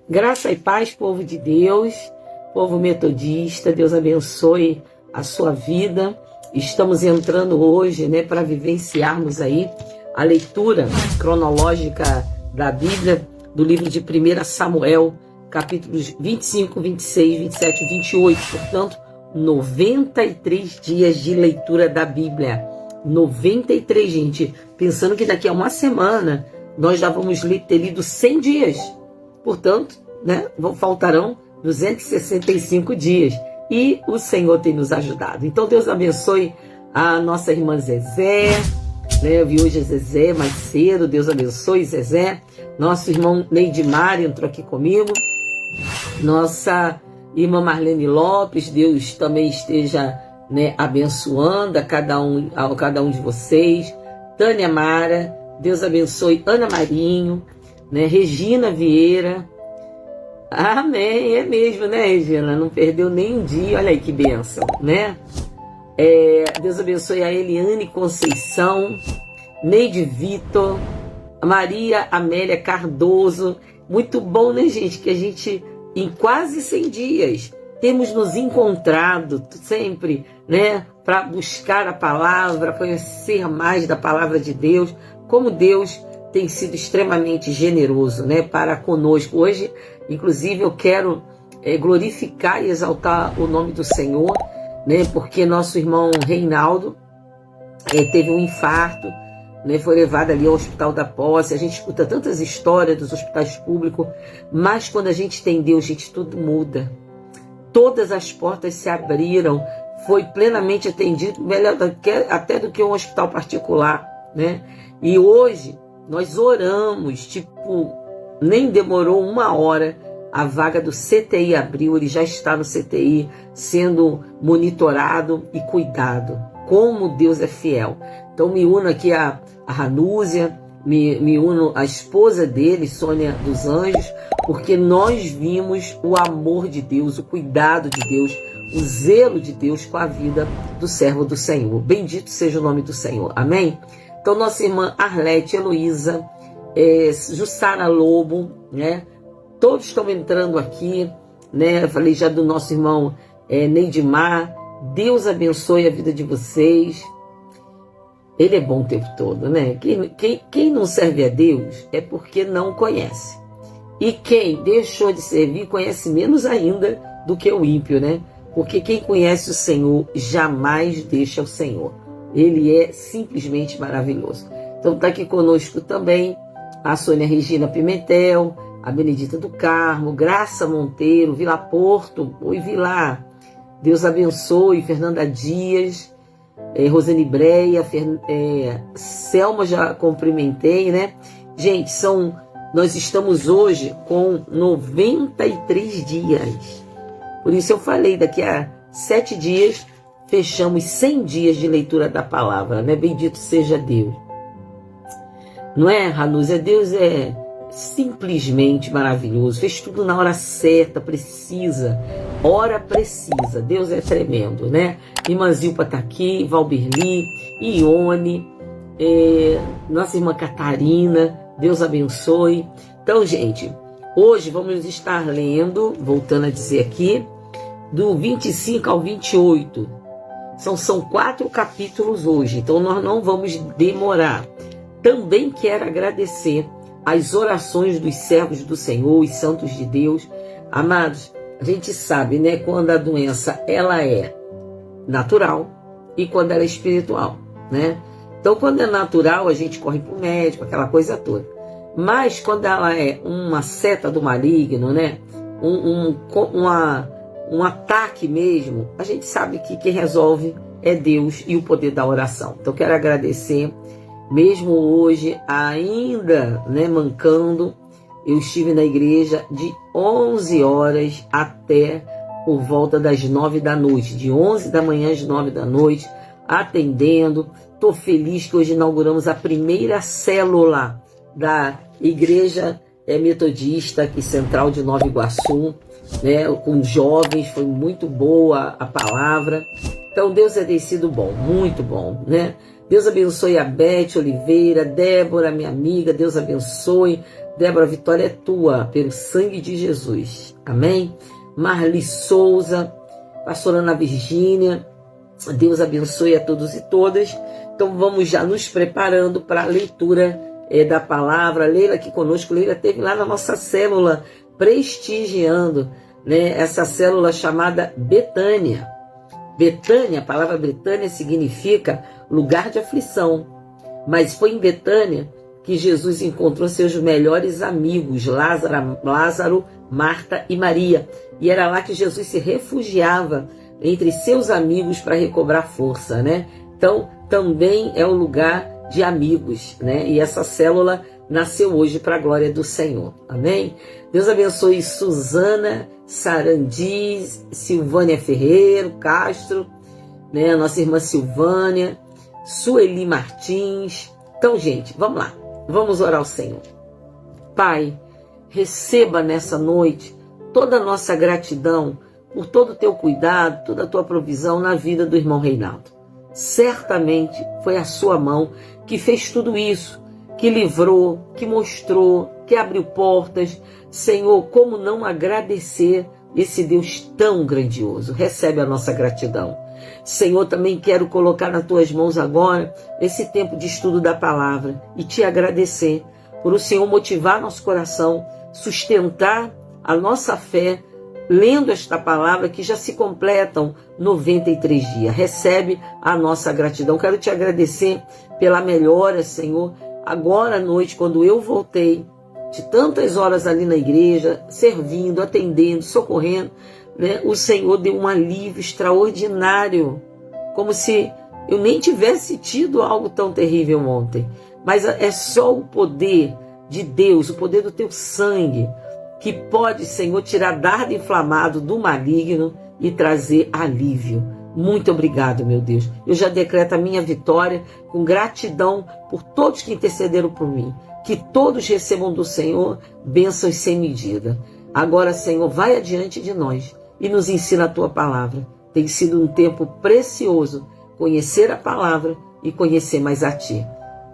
Graça e paz, povo de Deus, povo metodista, Deus abençoe a sua vida. Estamos entrando hoje, para vivenciarmos aí a leitura cronológica da Bíblia, do livro de 1 Samuel, capítulos 25, 26, 27 e 28. Portanto, 93 dias de leitura da Bíblia. 93, gente. Pensando que daqui a uma semana nós já vamos ter lido 100 dias. Portanto, faltarão 265 dias. E o Senhor tem nos ajudado. Então, Deus abençoe a nossa irmã Zezé. Eu vi hoje a Zezé mais cedo. Deus abençoe, Zezé. Nosso irmão Neidmar entrou aqui comigo. Nossa irmã Marlene Lopes. Deus também esteja abençoando a cada um de vocês. Tânia Mara. Deus abençoe Ana Marinho. Regina Vieira. Amém, é mesmo, Regina? Não perdeu nem um dia, olha aí que bênção, Deus abençoe a Eliane Conceição, Neide Vitor, Maria Amélia Cardoso. Muito bom, gente? Que a gente, em quase 100 dias, temos nos encontrado sempre, para buscar a palavra, conhecer mais da palavra de Deus, como Deus tem sido extremamente generoso, para conosco. Hoje, inclusive, eu quero glorificar e exaltar o nome do Senhor, porque nosso irmão Reinaldo teve um infarto, foi levado ali ao Hospital da Posse. A gente escuta tantas histórias dos hospitais públicos, mas quando a gente tem Deus, gente, tudo muda. Todas as portas se abriram, foi plenamente atendido, melhor até do que um hospital particular, E hoje nós oramos, nem demorou uma hora, a vaga do CTI abriu, ele já está no CTI, sendo monitorado e cuidado. Como Deus é fiel. Então me uno aqui a Ranúzia, me uno à esposa dele, Sônia dos Anjos, porque nós vimos o amor de Deus, o cuidado de Deus, o zelo de Deus com a vida do servo do Senhor. Bendito seja o nome do Senhor. Amém? Então, nossa irmã Arlete, Heloísa, Jussara Lobo, todos estão entrando aqui, Eu falei já do nosso irmão Neidmar. Deus abençoe a vida de vocês. Ele é bom o tempo todo, Quem não serve a Deus é porque não conhece. E quem deixou de servir conhece menos ainda do que o ímpio, Porque quem conhece o Senhor jamais deixa o Senhor. Ele é simplesmente maravilhoso. Então está aqui conosco também a Sônia Regina Pimentel, a Benedita do Carmo, Graça Monteiro, Vila Porto, oi Vila, Deus abençoe, Fernanda Dias, Rosane Breia, Selma já cumprimentei, Gente, nós estamos hoje com 93 dias. Por isso eu falei, daqui a 7 dias fechamos 100 dias de leitura da palavra, Bendito seja Deus. Não é, Ranúzia? Deus é simplesmente maravilhoso. Fez tudo na hora certa, precisa. Hora precisa. Deus é tremendo, Irmã Zilpa está aqui, Valberli, Ione, nossa irmã Catarina. Deus abençoe. Então, gente, hoje vamos estar lendo, voltando a dizer aqui, do 25 ao 28. São 4 capítulos hoje, então nós não vamos demorar. Também quero agradecer as orações dos servos do Senhor, os santos de Deus. Amados, a gente sabe, quando a doença ela é natural e quando ela é espiritual, Então, quando é natural, a gente corre para o médico, aquela coisa toda. Mas quando ela é uma seta do maligno, um ataque mesmo, a gente sabe que quem resolve é Deus e o poder da oração. Então quero agradecer, mesmo hoje, ainda mancando, eu estive na igreja de 11 horas até por volta das 9 da noite, de 11 da manhã às 9 da noite, atendendo. Estou feliz que hoje inauguramos a primeira célula da igreja metodista aqui central de Nova Iguaçu, com jovens. Foi muito boa a palavra. Então Deus tem sido bom, muito bom, Deus abençoe a Beth Oliveira, Débora, minha amiga, Deus abençoe. Débora, a vitória é tua, pelo sangue de Jesus. Amém? Marli Souza, pastora Ana Virgínia, Deus abençoe a todos e todas. Então vamos já nos preparando para a leitura da palavra. Leila aqui conosco, Leila esteve lá na nossa célula, prestigiando, né, essa célula chamada Betânia. Betânia, a palavra Betânia significa lugar de aflição, mas foi em Betânia que Jesus encontrou seus melhores amigos, Lázaro, Marta e Maria. E era lá que Jesus se refugiava entre seus amigos para recobrar força, né? Então, também é um lugar de amigos, né? E essa célula nasceu hoje para a glória do Senhor. Amém? Deus abençoe Suzana, Sarandi, Silvânia Ferreira, Castro, né? Nossa irmã Silvânia, Sueli Martins. Então, gente, vamos lá. Vamos orar ao Senhor. Pai, receba nessa noite toda a nossa gratidão por todo o teu cuidado, toda a tua provisão na vida do irmão Reinaldo. Certamente foi a sua mão que fez tudo isso, que livrou, que mostrou, que abriu portas. Senhor, como não agradecer esse Deus tão grandioso? Recebe a nossa gratidão. Senhor, também quero colocar nas tuas mãos agora esse tempo de estudo da palavra e te agradecer por o Senhor motivar nosso coração, sustentar a nossa fé, lendo esta palavra que já se completam 93 dias. Recebe a nossa gratidão. Quero te agradecer pela melhora, Senhor. Agora à noite, quando eu voltei de tantas horas ali na igreja, servindo, atendendo, socorrendo, né, o Senhor deu um alívio extraordinário, como se eu nem tivesse tido algo tão terrível ontem. Mas é só o poder de Deus, o poder do teu sangue, que pode, Senhor, tirar dardo inflamado do maligno e trazer alívio. Muito obrigado, meu Deus. Eu já decreto a minha vitória com gratidão por todos que intercederam por mim. Que todos recebam do Senhor bênçãos sem medida. Agora, Senhor, vai adiante de nós e nos ensina a tua palavra. Tem sido um tempo precioso conhecer a palavra e conhecer mais a ti.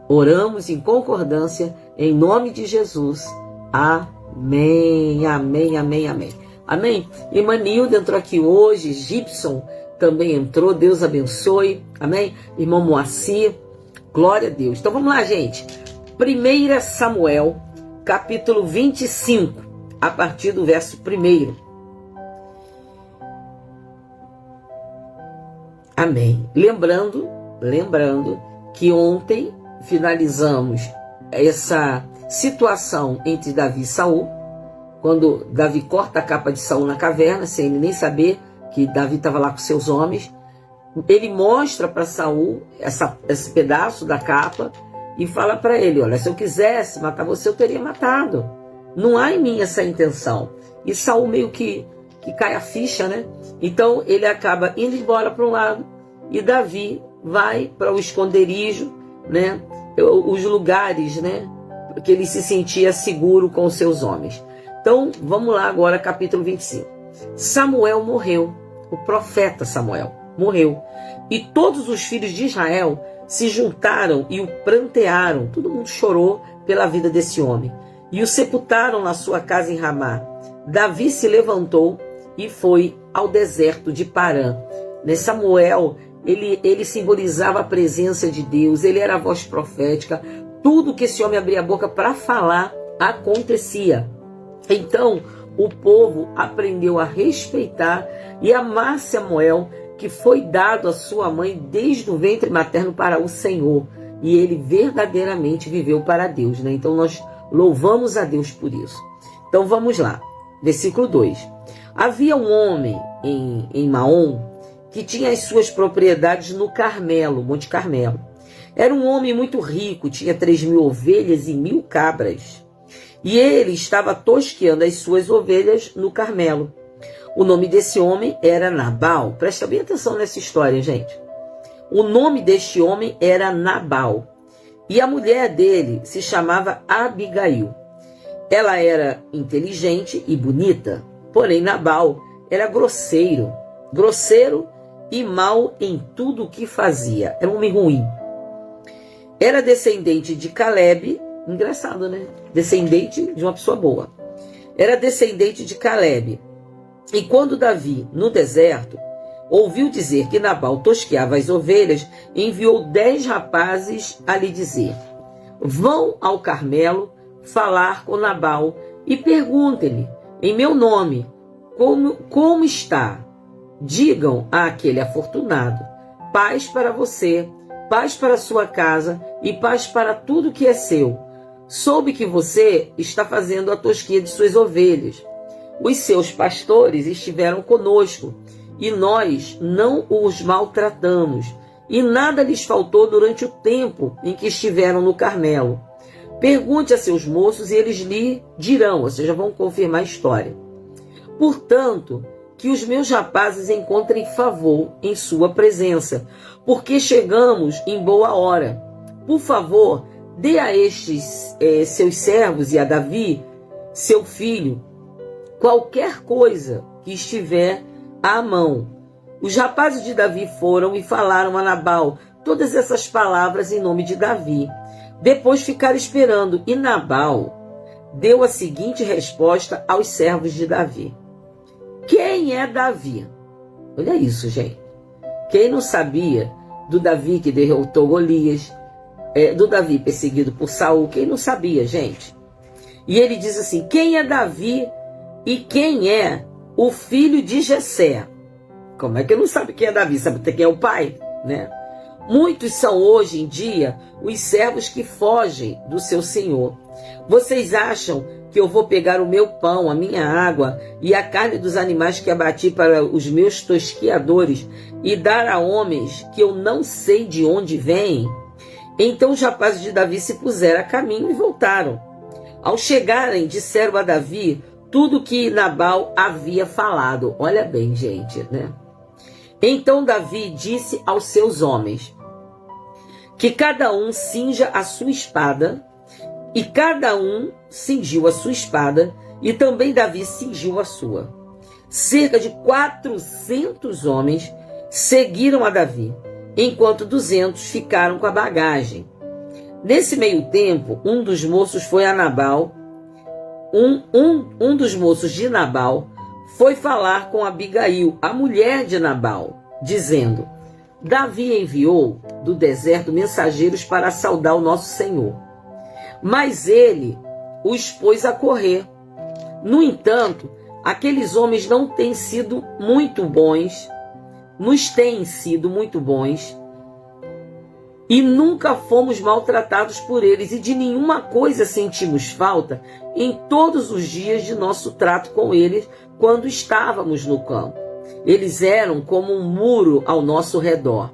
Oramos em concordância, em nome de Jesus. Amém, amém, amém, amém. Amém? Imanilda entrou aqui hoje, Gibson também entrou, Deus abençoe. Amém? Irmão Moacir, glória a Deus. Então vamos lá, gente. 1 Samuel, capítulo 25, a partir do verso 1. Amém. Lembrando que ontem finalizamos essa situação entre Davi e Saul, quando Davi corta a capa de Saul na caverna, sem ele nem saber que Davi estava lá com seus homens. Ele mostra para Saul esse pedaço da capa e fala para ele: olha, se eu quisesse matar você, eu teria matado. Não há em mim essa intenção. E Saul meio que cai a ficha, né? Então ele acaba indo embora para um lado e Davi vai para o esconderijo, né? Os lugares, né? Que ele se sentia seguro com os seus homens. Então vamos lá agora, capítulo 25. Samuel morreu, o profeta Samuel morreu, e todos os filhos de Israel se juntaram e o prantearam. Todo mundo chorou pela vida desse homem e o sepultaram na sua casa em Ramá. Davi se levantou e foi ao deserto de Parã. Samuel, ele simbolizava a presença de Deus, ele era a voz profética. Tudo que esse homem abria a boca para falar acontecia. Então o povo aprendeu a respeitar e amar Samuel, que foi dado à sua mãe desde o ventre materno para o Senhor. E ele verdadeiramente viveu para Deus, né? Então nós louvamos a Deus por isso. Então vamos lá. Versículo 2. Havia um homem em Maom que tinha as suas propriedades no Carmelo, Monte Carmelo. Era um homem muito rico, tinha 3.000 ovelhas e 1.000 cabras. E ele estava tosqueando as suas ovelhas no Carmelo. O nome desse homem era Nabal. Presta bem atenção nessa história, gente. O nome deste homem era Nabal. E a mulher dele se chamava Abigail. Ela era inteligente e bonita, porém Nabal era grosseiro e mau em tudo o que fazia. Era um homem ruim. era descendente de Calebe, engraçado, né? Descendente de uma pessoa boa. Era descendente de Calebe. E quando Davi, no deserto, ouviu dizer que Nabal tosqueava as ovelhas, enviou 10 rapazes a lhe dizer: vão ao Carmelo falar com Nabal e perguntem-lhe, em meu nome, como está? Digam àquele afortunado: paz para você, paz para sua casa e paz para tudo que é seu. Soube que você está fazendo a tosquia de suas ovelhas. Os seus pastores estiveram conosco e nós não os maltratamos, e nada lhes faltou durante o tempo em que estiveram no Carmelo. Pergunte a seus moços e eles lhe dirão, ou seja, vão confirmar a história. Portanto, que os meus rapazes encontrem favor em sua presença, porque chegamos em boa hora. Por favor, dê a estes seus servos e a Davi, seu filho, qualquer coisa que estiver à mão. Os rapazes de Davi foram e falaram a Nabal todas essas palavras em nome de Davi. Depois ficaram esperando, e Nabal deu a seguinte resposta aos servos de Davi: quem é Davi? Olha isso, gente. Quem não sabia do Davi que derrotou Golias, do Davi perseguido por Saul? Quem não sabia, gente? E ele diz assim: quem é Davi e quem é o filho de Jessé? Como é que não sabe quem é Davi? Sabe quem é o pai, né? Muitos são hoje em dia os servos que fogem do seu senhor. Vocês acham que eu vou pegar o meu pão, a minha água e a carne dos animais que abati para os meus tosquiadores e dar a homens que eu não sei de onde vêm? Então os rapazes de Davi se puseram a caminho e voltaram. Ao chegarem, disseram a Davi tudo que Nabal havia falado. Olha bem, gente, né? Então Davi disse aos seus homens que cada um cinja a sua espada, e cada um cingiu a sua espada, e também Davi cingiu a sua. Cerca de 400 homens seguiram a Davi, enquanto 200 ficaram com a bagagem. Nesse meio tempo, um dos moços foi a Nabal, um dos moços de Nabal foi falar com Abigail, a mulher de Nabal, dizendo: Davi enviou do deserto mensageiros para saudar o nosso senhor, mas ele os pôs a correr. No entanto, aqueles homens não têm sido muito bons, nos têm sido muito bons, e nunca fomos maltratados por eles, e de nenhuma coisa sentimos falta em todos os dias de nosso trato com eles quando estávamos no campo. Eles eram como um muro ao nosso redor,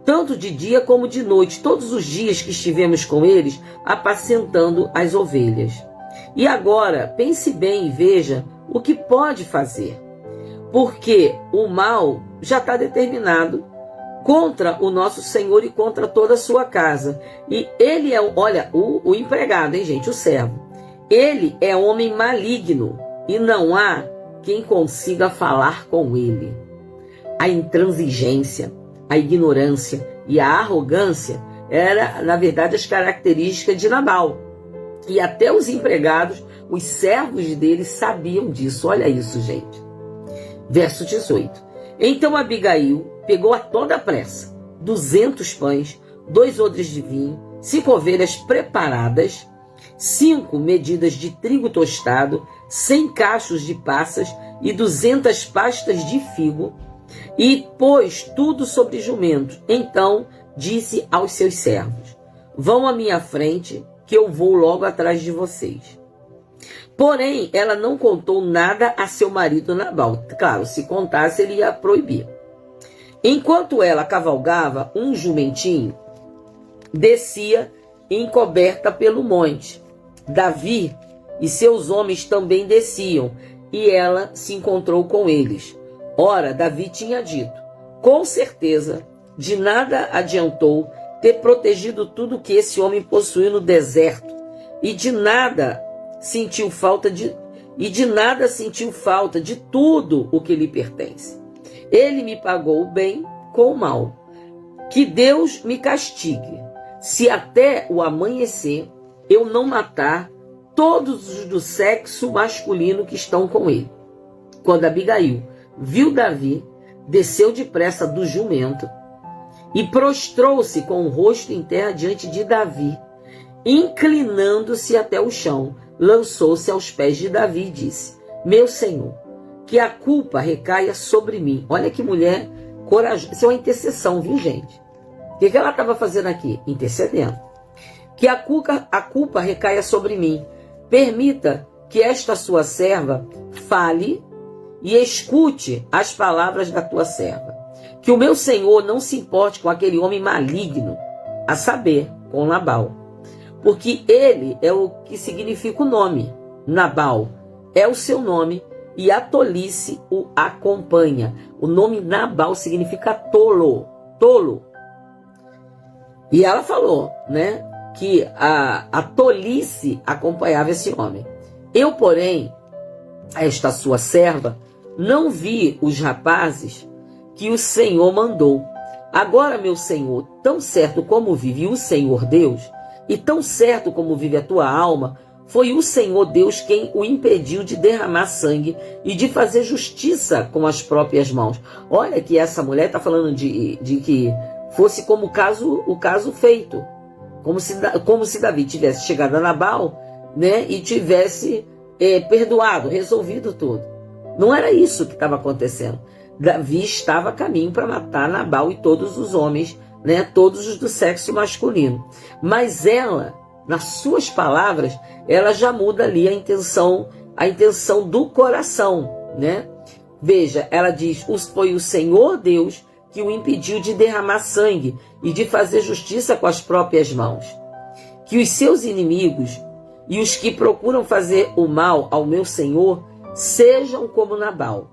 tanto de dia como de noite, todos os dias que estivemos com eles, apacentando as ovelhas. E agora, pense bem e veja o que pode fazer, porque o mal já está determinado contra o nosso Senhor e contra toda a sua casa. E ele é, olha, o empregado, hein, gente, o servo. Ele é homem maligno e não há quem consiga falar com ele. A intransigência, a ignorância e a arrogância era, na verdade, as características de Nabal. E até os empregados, os servos dele, sabiam disso. Olha isso, gente. Verso 18. Então Abigail pegou a toda a pressa 200 pães, 2 odres de vinho, 5 ovelhas preparadas, 5 medidas de trigo tostado, 100 cachos de passas e 200 pastas de figo, e pôs tudo sobre jumentos. Então disse aos seus servos: vão à minha frente, que eu vou logo atrás de vocês. Porém, ela não contou nada a seu marido Nabal. Claro, se contasse, ele ia proibir. Enquanto ela cavalgava, um jumentinho descia encoberta pelo monte. Davi e seus homens também desciam, e ela se encontrou com eles. Ora, Davi tinha dito: com certeza, de nada adiantou ter protegido tudo que esse homem possuiu no deserto, e de nada sentiu falta de tudo o que lhe pertence. Ele me pagou o bem com o mal. Que Deus me castigue, se até o amanhecer eu não matar todos os do sexo masculino que estão com ele. Quando Abigail viu Davi, desceu depressa do jumento e prostrou-se com o rosto em terra diante de Davi, inclinando-se até o chão, lançou-se aos pés de Davi e disse: meu senhor, que a culpa recaia sobre mim. Olha que mulher corajosa. Isso é uma intercessão, viu, gente? O que ela estava fazendo aqui? Intercedendo. Que a culpa recaia sobre mim. Permita que esta sua serva fale e escute as palavras da tua serva. Que o meu senhor não se importe com aquele homem maligno, a saber, com Nabal. Porque ele é o que significa o nome. Nabal é o seu nome e a tolice o acompanha. O nome Nabal significa tolo. Tolo. E ela falou, né, que a tolice acompanhava esse homem. Eu, porém, esta sua serva, não vi os rapazes que o Senhor mandou. Agora, meu Senhor, tão certo como vive o Senhor Deus, e tão certo como vive a tua alma, foi o Senhor Deus quem o impediu de derramar sangue e de fazer justiça com as próprias mãos. Olha que essa mulher está falando de que fosse como o caso feito. Como se Davi tivesse chegado a Nabal, né, e tivesse perdoado, resolvido tudo. Não era isso que estava acontecendo. Davi estava a caminho para matar Nabal e todos os homens, né, todos os do sexo masculino. Mas ela, nas suas palavras, ela já muda ali a intenção do coração, né? Veja, ela diz: foi o Senhor Deus que o impediu de derramar sangue e de fazer justiça com as próprias mãos. Que os seus inimigos e os que procuram fazer o mal ao meu Senhor sejam como Nabal.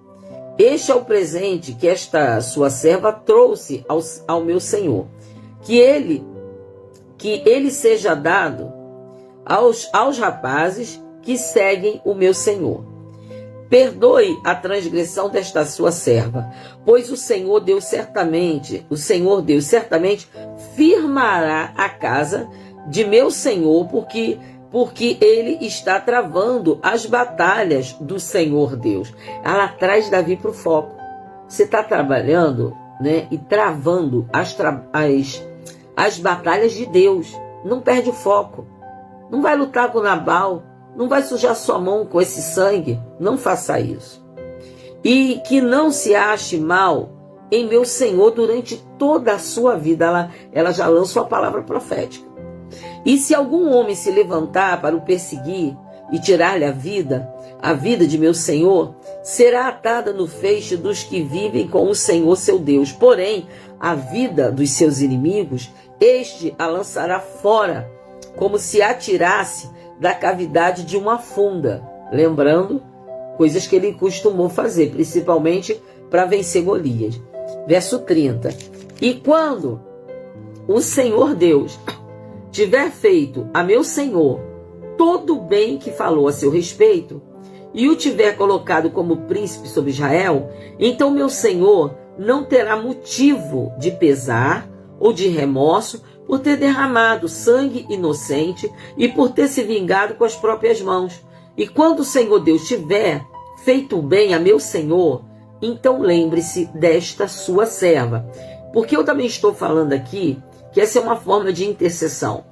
Este é o presente que esta sua serva trouxe ao meu Senhor. Que ele seja dado aos rapazes que seguem o meu Senhor. Perdoe a transgressão desta sua serva, pois o Senhor Deus certamente firmará a casa de meu Senhor, porque ele está travando as batalhas do Senhor Deus. Ela traz Davi para o foco. Você está trabalhando, né, e travando as batalhas de Deus. Não perde o foco. Não vai lutar com Nabal. Não vai sujar sua mão com esse sangue. Não faça isso. E que não se ache mal em meu Senhor durante toda a sua vida. Ela já lança uma palavra profética. E se algum homem se levantar para o perseguir e tirar-lhe a vida de meu Senhor, será atada no feixe dos que vivem com o Senhor seu Deus. Porém, a vida dos seus inimigos, este a lançará fora, como se atirasse da cavidade de uma funda. Lembrando, coisas que ele costumou fazer, principalmente para vencer Golias. Verso 30. E quando o Senhor Deus tiver feito a meu Senhor todo o bem que falou a seu respeito, e o tiver colocado como príncipe sobre Israel, então meu Senhor não terá motivo de pesar ou de remorso por ter derramado sangue inocente e por ter se vingado com as próprias mãos. E quando o Senhor Deus tiver feito o bem a meu Senhor, então lembre-se desta sua serva. Porque eu também estou falando aqui que essa é uma forma de intercessão.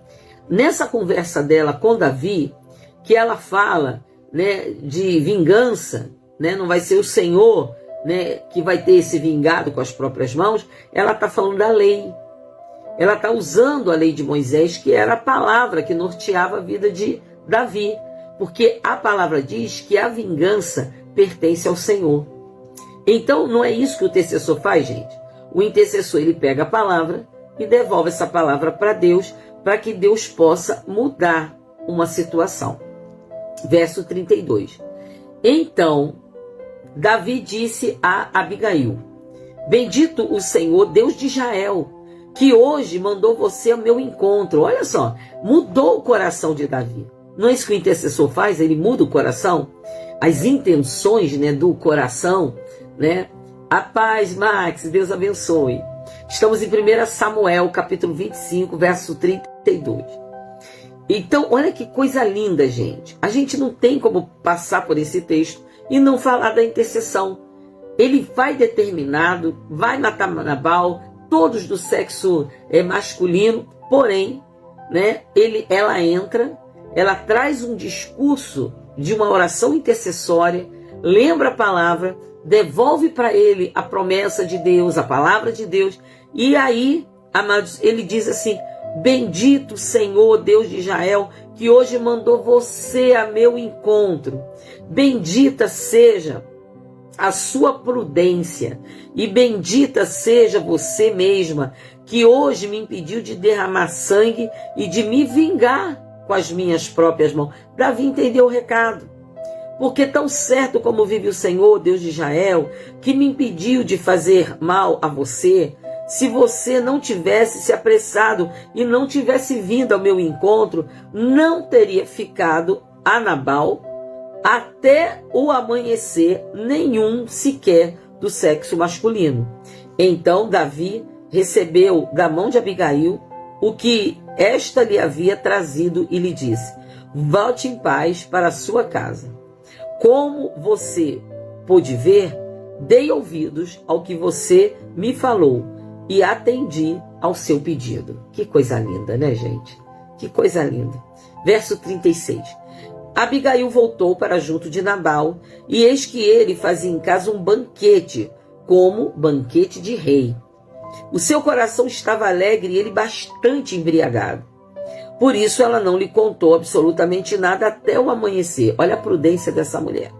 Nessa conversa dela com Davi, que ela fala, né, de vingança, né, não vai ser o Senhor, né, que vai ter se vingado com as próprias mãos, ela está falando da lei. Ela está usando a lei de Moisés, que era a palavra que norteava a vida de Davi. Porque a palavra diz que a vingança pertence ao Senhor. Então, não é isso que o intercessor faz, gente? O intercessor, ele pega a palavra e devolve essa palavra para Deus, para que Deus possa mudar uma situação. Verso 32. Então, Davi disse a Abigail: bendito o Senhor, Deus de Israel, que hoje mandou você ao meu encontro. Olha só, mudou o coração de Davi. Não é isso que o intercessor faz? Ele muda o coração, as intenções, né, do coração, né? A paz, Max, Deus abençoe. Estamos em 1 Samuel, capítulo 25, verso 32. Então, olha que coisa linda, gente. A gente não tem como passar por esse texto e não falar da intercessão. Ele vai determinado, vai matar Nabal, todos do sexo masculino, porém, né, ela entra, ela traz um discurso de uma oração intercessória, lembra a palavra, devolve para ele a promessa de Deus, a palavra de Deus, e aí, amados, ele diz assim: bendito Senhor, Deus de Israel, que hoje mandou você a meu encontro. Bendita seja a sua prudência e bendita seja você mesma, que hoje me impediu de derramar sangue e de me vingar com as minhas próprias mãos. Davi entendeu o recado. Porque tão certo como vive o Senhor, Deus de Israel, que me impediu de fazer mal a você, se você não tivesse se apressado e não tivesse vindo ao meu encontro, não teria ficado a Nabal até o amanhecer, nenhum sequer do sexo masculino. Então Davi recebeu da mão de Abigail o que esta lhe havia trazido e lhe disse: volte em paz para a sua casa. Como você pôde ver, dei ouvidos ao que você me falou e atendi ao seu pedido. Que coisa linda, né, gente? Que coisa linda. Verso 36. Abigail voltou para junto de Nabal, e eis que ele fazia em casa um banquete, como banquete de rei. O seu coração estava alegre e ele bastante embriagado. Por isso ela não lhe contou absolutamente nada até o amanhecer. Olha a prudência dessa mulher.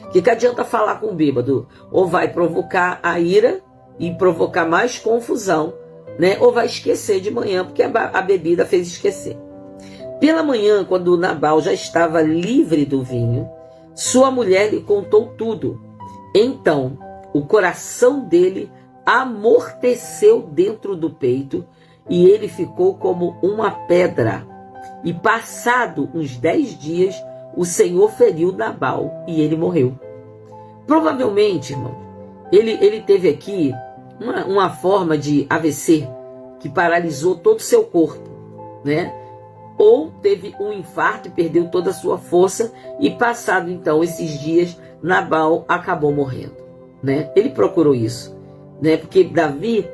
O que adianta falar com o bêbado? Ou vai provocar a ira e provocar mais confusão, né? Ou vai esquecer de manhã, porque a bebida fez esquecer. Pela manhã, quando Nabal já estava livre do vinho, sua mulher lhe contou tudo. Então, o coração dele amorteceu dentro do peito e ele ficou como uma pedra. E passado uns 10 dias, o Senhor feriu Nabal e ele morreu. Provavelmente, irmão, ele teve aqui uma forma de AVC que paralisou todo o seu corpo, né? Ou teve um infarto e perdeu toda a sua força, e passado então esses dias, Nabal acabou morrendo, né? Ele procurou isso, né? Porque Davi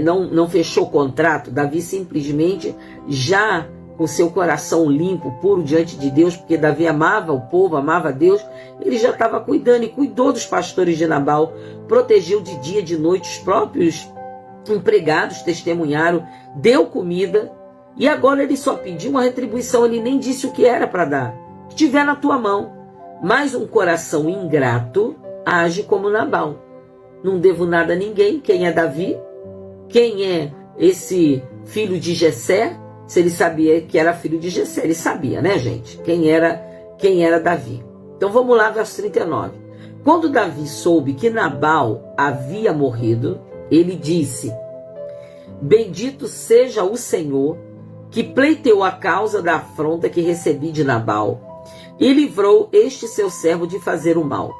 não fechou o contrato. Davi simplesmente, já com seu coração limpo, puro diante de Deus, porque Davi amava o povo, amava Deus, ele já estava cuidando e cuidou dos pastores de Nabal, protegeu de dia e de noite, os próprios empregados testemunharam, deu comida. E agora ele só pediu uma retribuição, ele nem disse o que era para dar. Que tiver na tua mão. Mas um coração ingrato age como Nabal. Não devo nada a ninguém. Quem é Davi? Quem é esse filho de Jessé? Se ele sabia que era filho de Jessé, ele sabia, né, gente? Quem era Davi. Então vamos lá, verso 39. Quando Davi soube que Nabal havia morrido, ele disse: bendito seja o Senhor, que pleiteou a causa da afronta que recebi de Nabal, e livrou este seu servo de fazer o mal.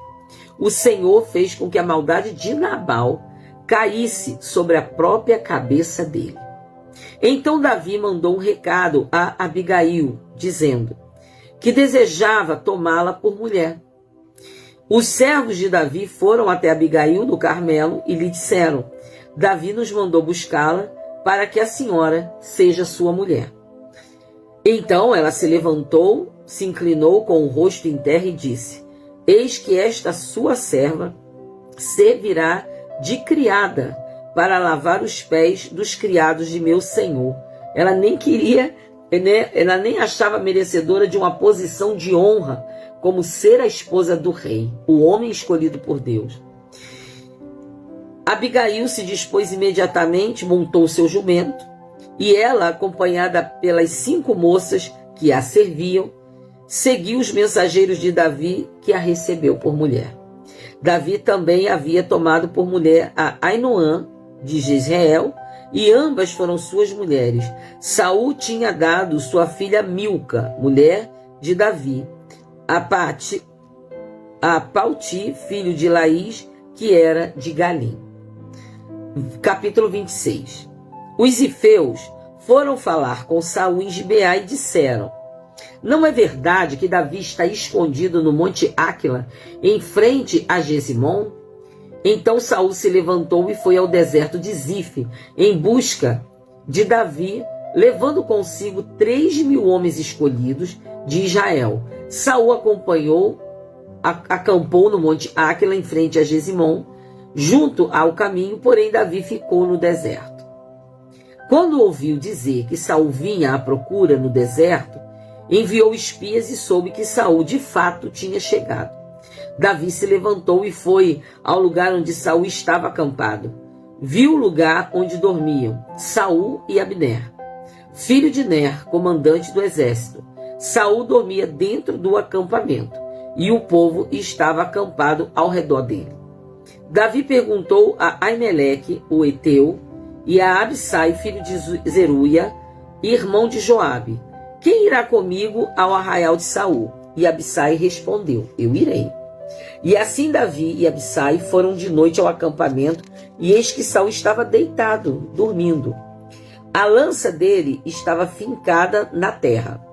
O Senhor fez com que a maldade de Nabal caísse sobre a própria cabeça dele. Então Davi mandou um recado a Abigail, dizendo que desejava tomá-la por mulher. Os servos de Davi foram até Abigail no Carmelo e lhe disseram: Davi nos mandou buscá-la para que a senhora seja sua mulher. Então ela se levantou, se inclinou com o rosto em terra e disse: eis que esta sua serva servirá de criada para lavar os pés dos criados de meu senhor. Ela nem queria, né, ela nem achava merecedora de uma posição de honra, como ser a esposa do rei, o homem escolhido por Deus. Abigail se dispôs imediatamente, montou seu jumento, e ela, acompanhada pelas 5 moças que a serviam, seguiu os mensageiros de Davi, que a recebeu por mulher. Davi também havia tomado por mulher a Ainoã de Jezreel, e ambas foram suas mulheres. Saul tinha dado sua filha Milca, mulher de Davi, a Palti, filho de Laís, que era de Galim. Capítulo 26. Os zifeus foram falar com Saul em Gibeá e disseram: não é verdade que Davi está escondido no monte Áquila, em frente a Gesimon? Então Saul se levantou e foi ao deserto de Zife, em busca de Davi, levando consigo 3.000 homens escolhidos de Israel. Saul acampou no monte Áquila, em frente a Gesimon, junto ao caminho, porém Davi ficou no deserto. Quando ouviu dizer que Saul vinha à procura no deserto, enviou espias e soube que Saul de fato tinha chegado. Davi se levantou e foi ao lugar onde Saul estava acampado. Viu o lugar onde dormiam Saul e Abner, filho de Ner, comandante do exército. Saul dormia dentro do acampamento e o povo estava acampado ao redor dele. Davi perguntou a Aimeleque, o Eteu, e a Abissai, filho de Zeruia, irmão de Joabe: quem irá comigo ao arraial de Saul? E Abissai respondeu: eu irei. E assim Davi e Abissai foram de noite ao acampamento, e eis que Saul estava deitado, dormindo. A lança dele estava fincada na terra,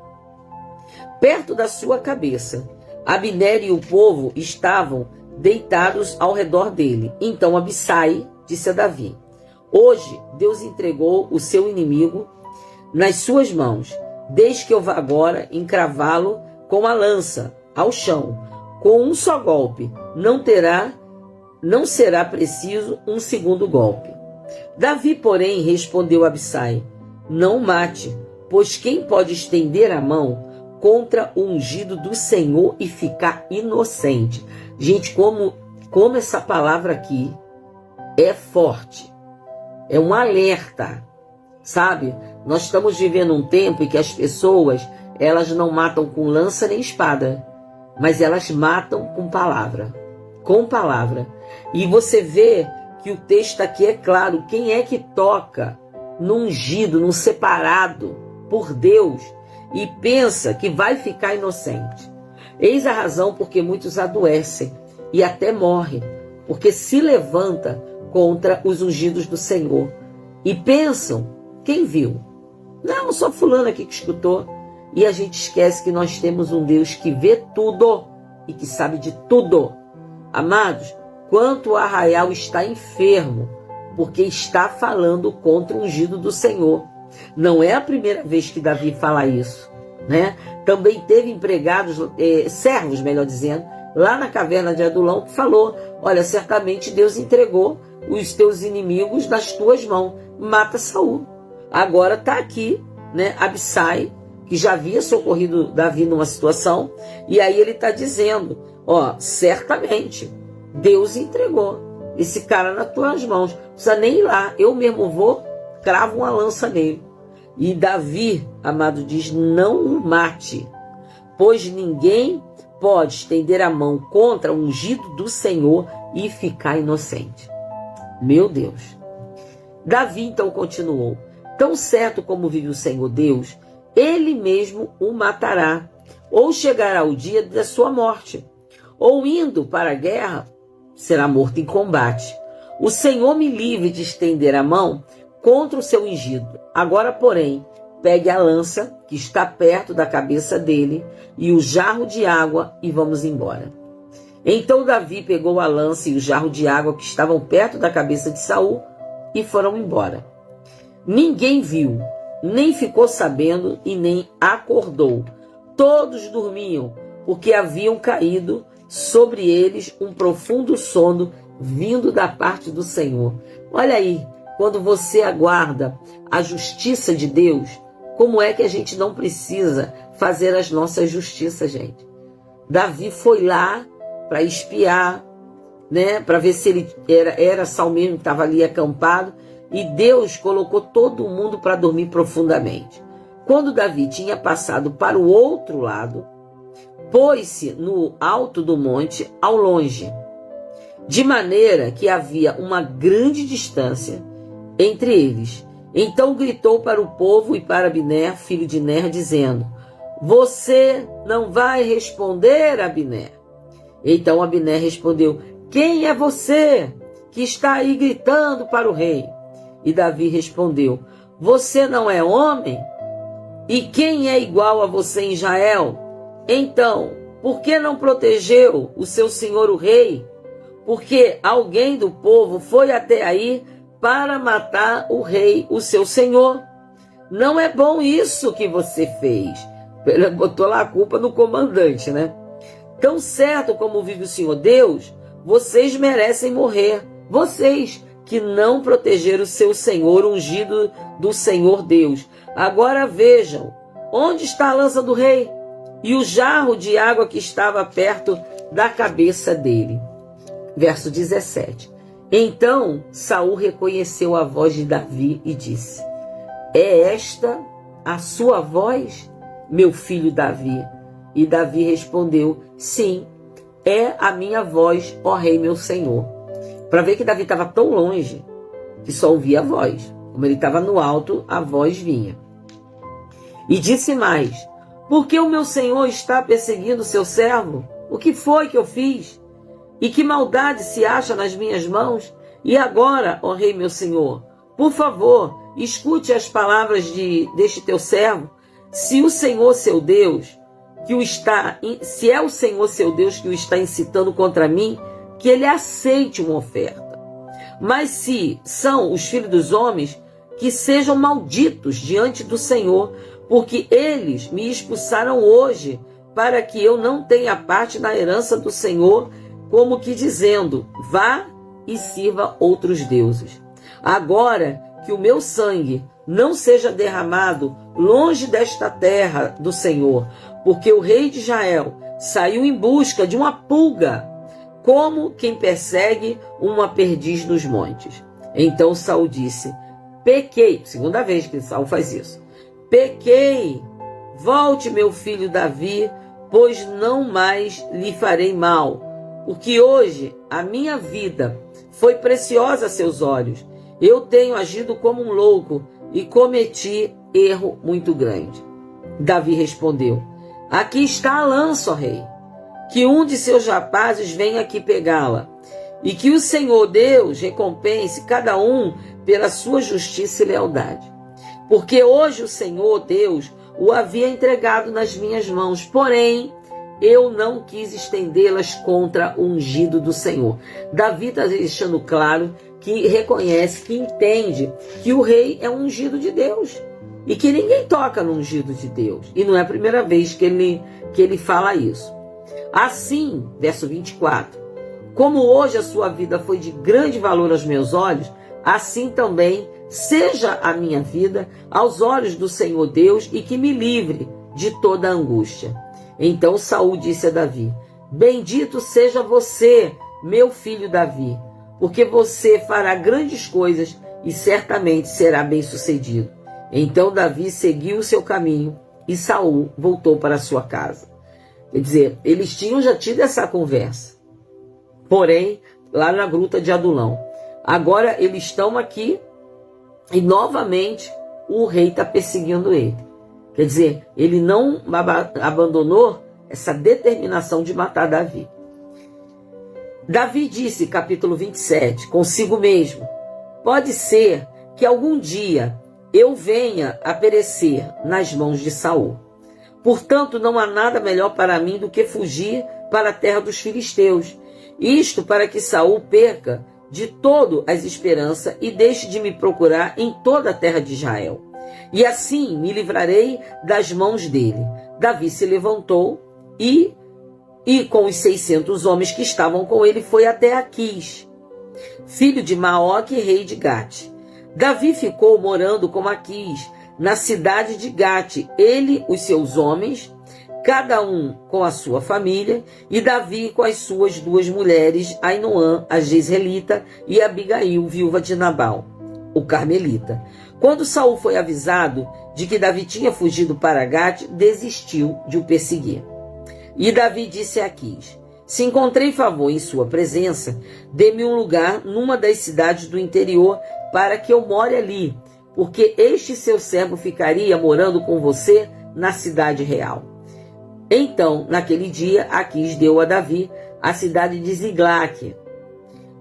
perto da sua cabeça. Abner e o povo estavam deitados ao redor dele. Então Abissai disse a Davi: hoje Deus entregou o seu inimigo nas suas mãos. Desde que eu vá agora encravá-lo com a lança ao chão, com um só golpe. Não será preciso um segundo golpe. Davi, porém, respondeu a Abissai: não mate, pois quem pode estender a mão contra o ungido do Senhor e ficar inocente? Gente, como essa palavra aqui é forte. É um alerta, sabe? Nós estamos vivendo um tempo em que as pessoas, elas não matam com lança nem espada, mas elas matam com palavra. Com palavra. E você vê que o texto aqui é claro. Quem é que toca no ungido, no separado por Deus, e pensa que vai ficar inocente? Eis a razão porque muitos adoecem e até morrem, porque se levanta contra os ungidos do Senhor e pensam: quem viu? Não, só fulano aqui que escutou. E a gente esquece que nós temos um Deus que vê tudo e que sabe de tudo. Amados, quanto o arraial está enfermo, porque está falando contra o ungido do Senhor. Não é a primeira vez que Davi fala isso, né? Também teve empregados, servos, melhor dizendo, lá na caverna de Adulão, que falou: olha, certamente Deus entregou os teus inimigos nas tuas mãos, mata Saul. Agora está aqui, né, Abissai, que já havia socorrido Davi numa situação, e aí ele está dizendo: ó, certamente Deus entregou esse cara nas tuas mãos, não precisa nem ir lá, eu mesmo vou, cravo uma lança nele. E Davi, amado, diz: não o mate, pois ninguém pode estender a mão contra o ungido do Senhor e ficar inocente. Meu Deus. Davi então continuou: tão certo como vive o Senhor Deus, ele mesmo o matará, ou chegará o dia da sua morte, ou indo para a guerra, será morto em combate. O Senhor me livre de estender a mão contra o seu ungido. Agora, porém, pegue a lança que está perto da cabeça dele e o jarro de água e vamos embora. Então Davi pegou a lança e o jarro de água que estavam perto da cabeça de Saul e foram embora. Ninguém viu, nem ficou sabendo e nem acordou. Todos dormiam, porque haviam caído sobre eles um profundo sono vindo da parte do Senhor. Olha aí, quando você aguarda a justiça de Deus, como é que a gente não precisa fazer as nossas justiças, gente? Davi foi lá para espiar, né, para ver se ele era Saul mesmo que estava ali acampado, e Deus colocou todo mundo para dormir profundamente. Quando Davi tinha passado para o outro lado, pôs-se no alto do monte ao longe, de maneira que havia uma grande distância entre eles. Então gritou para o povo e para Abner, filho de Ner, dizendo: você não vai responder, Abner? Então Abner respondeu: quem é você que está aí gritando para o rei? E Davi respondeu: você não é homem? E quem é igual a você em Israel? Então, por que não protegeu o seu senhor o rei? Porque alguém do povo foi até aí para matar o rei, o seu senhor. Não é bom isso que você fez. Ele botou lá a culpa no comandante, né? Tão certo como vive o Senhor Deus, vocês merecem morrer. Vocês que não protegeram o seu Senhor, ungido do Senhor Deus. Agora vejam, onde está a lança do rei? E o jarro de água que estava perto da cabeça dele. Verso 17. Então Saul reconheceu a voz de Davi e disse: é esta a sua voz, meu filho Davi? E Davi respondeu: sim, é a minha voz, ó rei meu senhor. Para ver que Davi estava tão longe que só ouvia a voz. Como ele estava no alto, a voz vinha. E disse mais: por que o meu senhor está perseguindo o seu servo? O que foi que eu fiz? E que maldade se acha nas minhas mãos? E agora, ó rei meu senhor, por favor, escute as palavras deste teu servo. Se o Senhor seu Deus se é o Senhor seu Deus que o está incitando contra mim, que ele aceite uma oferta. Mas se são os filhos dos homens, que sejam malditos diante do Senhor, porque eles me expulsaram hoje, para que eu não tenha parte na herança do Senhor, como que dizendo: vá e sirva outros deuses. Agora que o meu sangue não seja derramado longe desta terra do Senhor, porque o rei de Israel saiu em busca de uma pulga, como quem persegue uma perdiz nos montes. Então Saul disse: pequei. Segunda vez que Saul faz isso. Pequei. Volte, meu filho Davi, pois não mais lhe farei mal, porque hoje a minha vida foi preciosa a seus olhos. Eu tenho agido como um louco e cometi erro muito grande. Davi respondeu: aqui está a lança, ó rei. Que um de seus rapazes venha aqui pegá-la, e que o Senhor Deus recompense cada um pela sua justiça e lealdade. Porque hoje o Senhor Deus o havia entregado nas minhas mãos, porém eu não quis estendê-las contra o ungido do Senhor. Davi está deixando claro que reconhece, que entende que o rei é um ungido de Deus e que ninguém toca no ungido de Deus. E não é a primeira vez que ele fala isso. Assim, verso 24, como hoje a sua vida foi de grande valor aos meus olhos, assim também seja a minha vida aos olhos do Senhor Deus, e que me livre de toda angústia. Então Saul disse a Davi: bendito seja você, meu filho Davi, porque você fará grandes coisas e certamente será bem-sucedido. Então Davi seguiu o seu caminho e Saul voltou para a sua casa. Quer dizer, eles tinham já tido essa conversa, porém, lá na gruta de Adulão. Agora eles estão aqui e novamente o rei está perseguindo ele. Quer dizer, ele não abandonou essa determinação de matar Davi. Davi disse, capítulo 27, consigo mesmo: pode ser que algum dia eu venha a perecer nas mãos de Saul. Portanto, não há nada melhor para mim do que fugir para a terra dos filisteus. Isto para que Saul perca de todo as esperanças e deixe de me procurar em toda a terra de Israel. E assim me livrarei das mãos dele. Davi se levantou e com os 600 homens que estavam com ele foi até Aquis, filho de Maoque, rei de Gate. Davi ficou morando com Aquis, na cidade de Gate, ele, os seus homens, cada um com a sua família, e Davi com as suas 2 mulheres, Ainoã, a Jezreelita, e Abigail, viúva de Nabal, o carmelita. Quando Saul foi avisado de que Davi tinha fugido para Gate, desistiu de o perseguir. E Davi disse a Aquis: se encontrei favor em sua presença, dê-me um lugar numa das cidades do interior para que eu more ali, porque este seu servo ficaria morando com você na cidade real. Então, naquele dia, Aquis deu a Davi a cidade de Ziglague,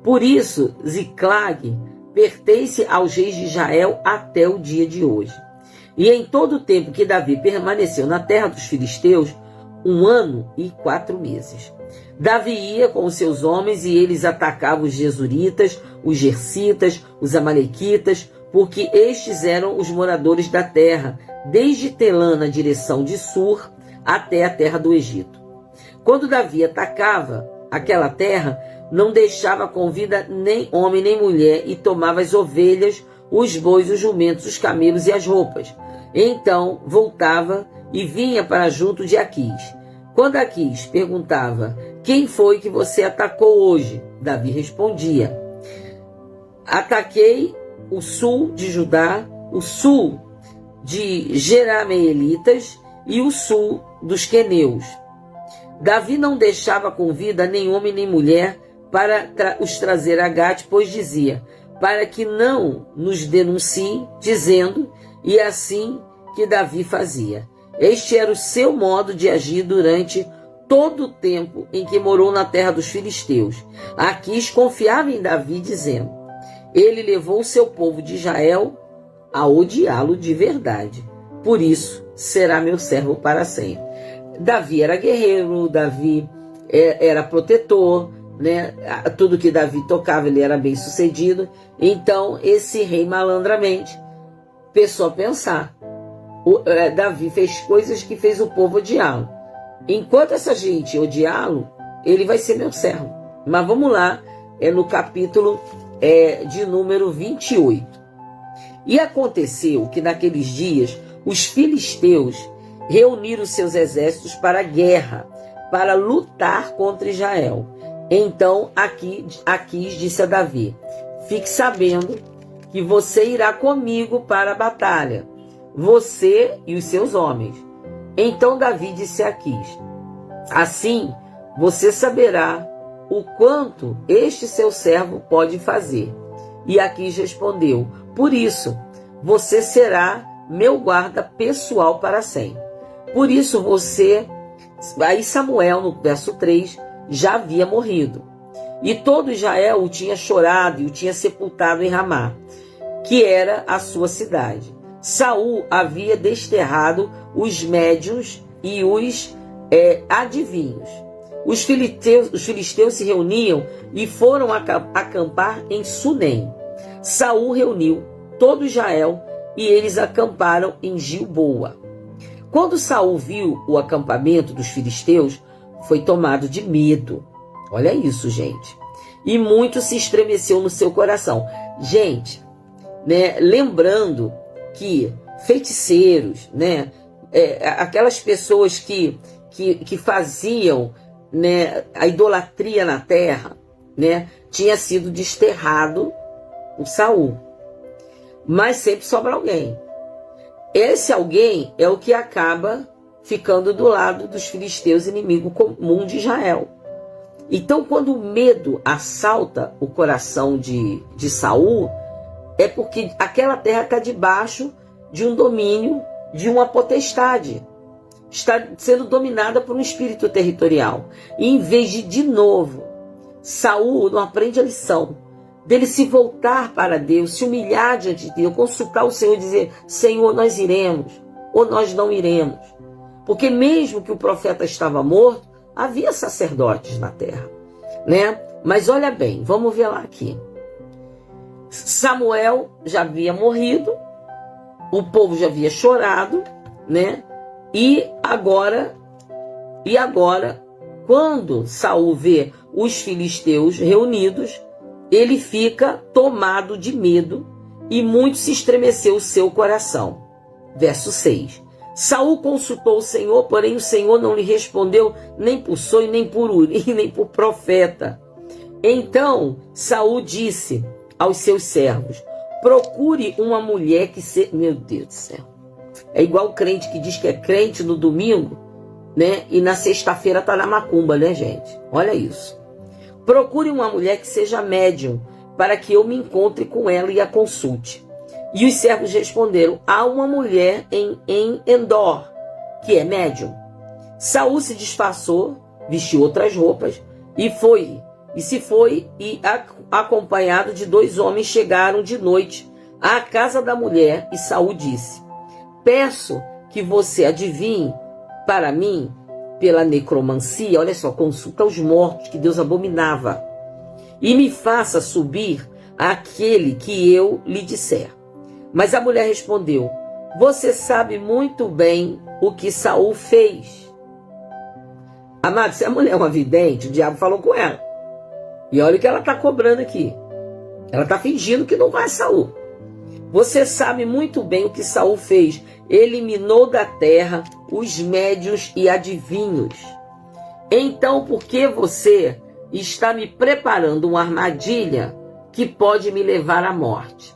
Por isso, Ziclag pertence aos reis de Israel até o dia de hoje. E em todo o tempo que Davi permaneceu na terra dos filisteus, 1 ano e 4 meses. Davi ia com os seus homens e eles atacavam os Gesuritas, os Gersitas, os Amalequitas, porque estes eram os moradores da terra, desde Telã na direção de Sur até a terra do Egito. Quando Davi atacava aquela terra, não deixava com vida nem homem nem mulher e tomava as ovelhas, os bois, os jumentos, os camelos e as roupas. Então voltava e vinha para junto de Aquis. Quando Aquis perguntava: quem foi que você atacou hoje? Davi respondia: ataquei o sul de Judá, o sul de Jerameelitas e o sul dos queneus. Davi não deixava com vida nem homem nem mulher para os trazer a Gate, pois dizia: para que não nos denuncie, dizendo, e assim que Davi fazia. Este era o seu modo de agir durante todo o tempo em que morou na terra dos filisteus. Aquis confiava em Davi, dizendo: ele levou o seu povo de Israel a odiá-lo de verdade. Por isso, será meu servo para sempre. Davi era guerreiro, Davi era protetor, né? Tudo que Davi tocava, ele era bem sucedido. Então, esse rei malandramente pensou a pensar. Davi fez coisas que fez o povo odiá-lo. Enquanto essa gente odiá-lo, ele vai ser meu servo. Mas vamos lá, no capítulo de número 28. E aconteceu que naqueles dias os filisteus reuniram seus exércitos para a guerra, para lutar contra Israel. Então Aquis disse a Davi: fique sabendo que você irá comigo para a batalha, você e os seus homens. Então Davi disse a Aquis: assim você saberá o quanto este seu servo pode fazer. E Aquis respondeu: por isso você será meu guarda pessoal para sempre. Por isso você... Aí Samuel, no verso 3, já havia morrido. E todo Israel o tinha chorado e o tinha sepultado em Ramá, que era a sua cidade. Saul havia desterrado os médiuns e os adivinhos. Os filisteus se reuniam e foram acampar em Sunem. Saul reuniu todo Israel e eles acamparam em Gilboa. Quando Saul viu o acampamento dos filisteus, foi tomado de medo. Olha isso, gente. E muito se estremeceu no seu coração. Gente, né, lembrando que feiticeiros, né, aquelas pessoas que faziam, né, a idolatria na terra, né, tinha sido desterrado por Saul. Mas sempre sobra alguém. Esse alguém é o que acaba ficando do lado dos filisteus, inimigo comum de Israel. Então, quando o medo assalta o coração de Saul, é porque aquela terra está debaixo de um domínio, de uma potestade. Está sendo dominada por um espírito territorial. E em vez de novo, Saul não aprende a lição dele se voltar para Deus, se humilhar diante de Deus, consultar o Senhor e dizer: Senhor, nós iremos ou nós não iremos. Porque mesmo que o profeta estava morto, havia sacerdotes na terra, né? Mas olha bem, vamos ver lá aqui. Samuel já havia morrido, o povo já havia chorado, né? E agora, quando Saul vê os filisteus reunidos, ele fica tomado de medo e muito se estremeceu o seu coração. Verso 6. Saul consultou o Senhor, porém o Senhor não lhe respondeu nem por sonho, nem por urim, nem por profeta. Então Saul disse aos seus servos: procure uma mulher que seja... Meu Deus do céu. É igual o crente que diz que é crente no domingo, né? E na sexta-feira está na macumba, né, gente? Olha isso. Procure uma mulher que seja médium, para que eu me encontre com ela e a consulte. E os servos responderam: há uma mulher em Endor, que é médium. Saul se disfarçou, vestiu outras roupas e foi e se foi, e acompanhado de 2 homens chegaram de noite à casa da mulher, e Saul disse: peço que você adivinhe para mim pela necromancia, olha só, consulta aos mortos que Deus abominava, e me faça subir aquele que eu lhe disser. Mas a mulher respondeu: você sabe muito bem o que Saul fez. Amado, se a mulher é uma vidente, o diabo falou com ela. E olha o que ela está cobrando aqui. Ela está fingindo que não vai a Saul. Você sabe muito bem o que Saul fez. Eliminou da terra os médiuns e adivinhos. Então, por que você está me preparando uma armadilha que pode me levar à morte?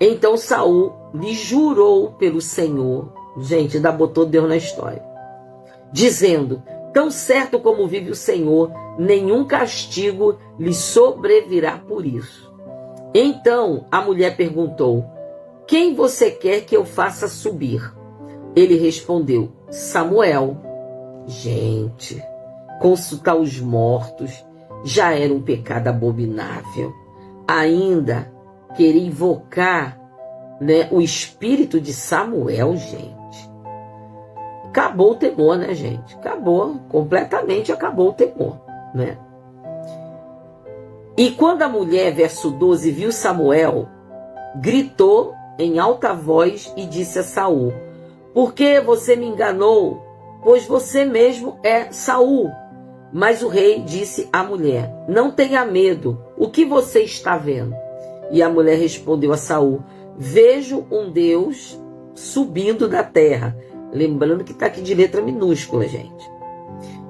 Então Saul lhe jurou pelo Senhor, gente, ainda botou Deus na história, dizendo: tão certo como vive o Senhor, nenhum castigo lhe sobrevirá por isso. Então a mulher perguntou: quem você quer que eu faça subir? Ele respondeu: Samuel. Gente, consultar os mortos já era um pecado abominável. Ainda querer invocar, né, o espírito de Samuel, gente. Acabou o temor, né, gente? Acabou, completamente acabou o temor, né? E quando a mulher, verso 12, viu Samuel, gritou em alta voz e disse a Saul: por que você me enganou? Pois você mesmo é Saul. Mas o rei disse à mulher: não tenha medo, o que você está vendo? E a mulher respondeu a Saul: vejo um Deus subindo da terra. Lembrando que está aqui de letra minúscula, gente.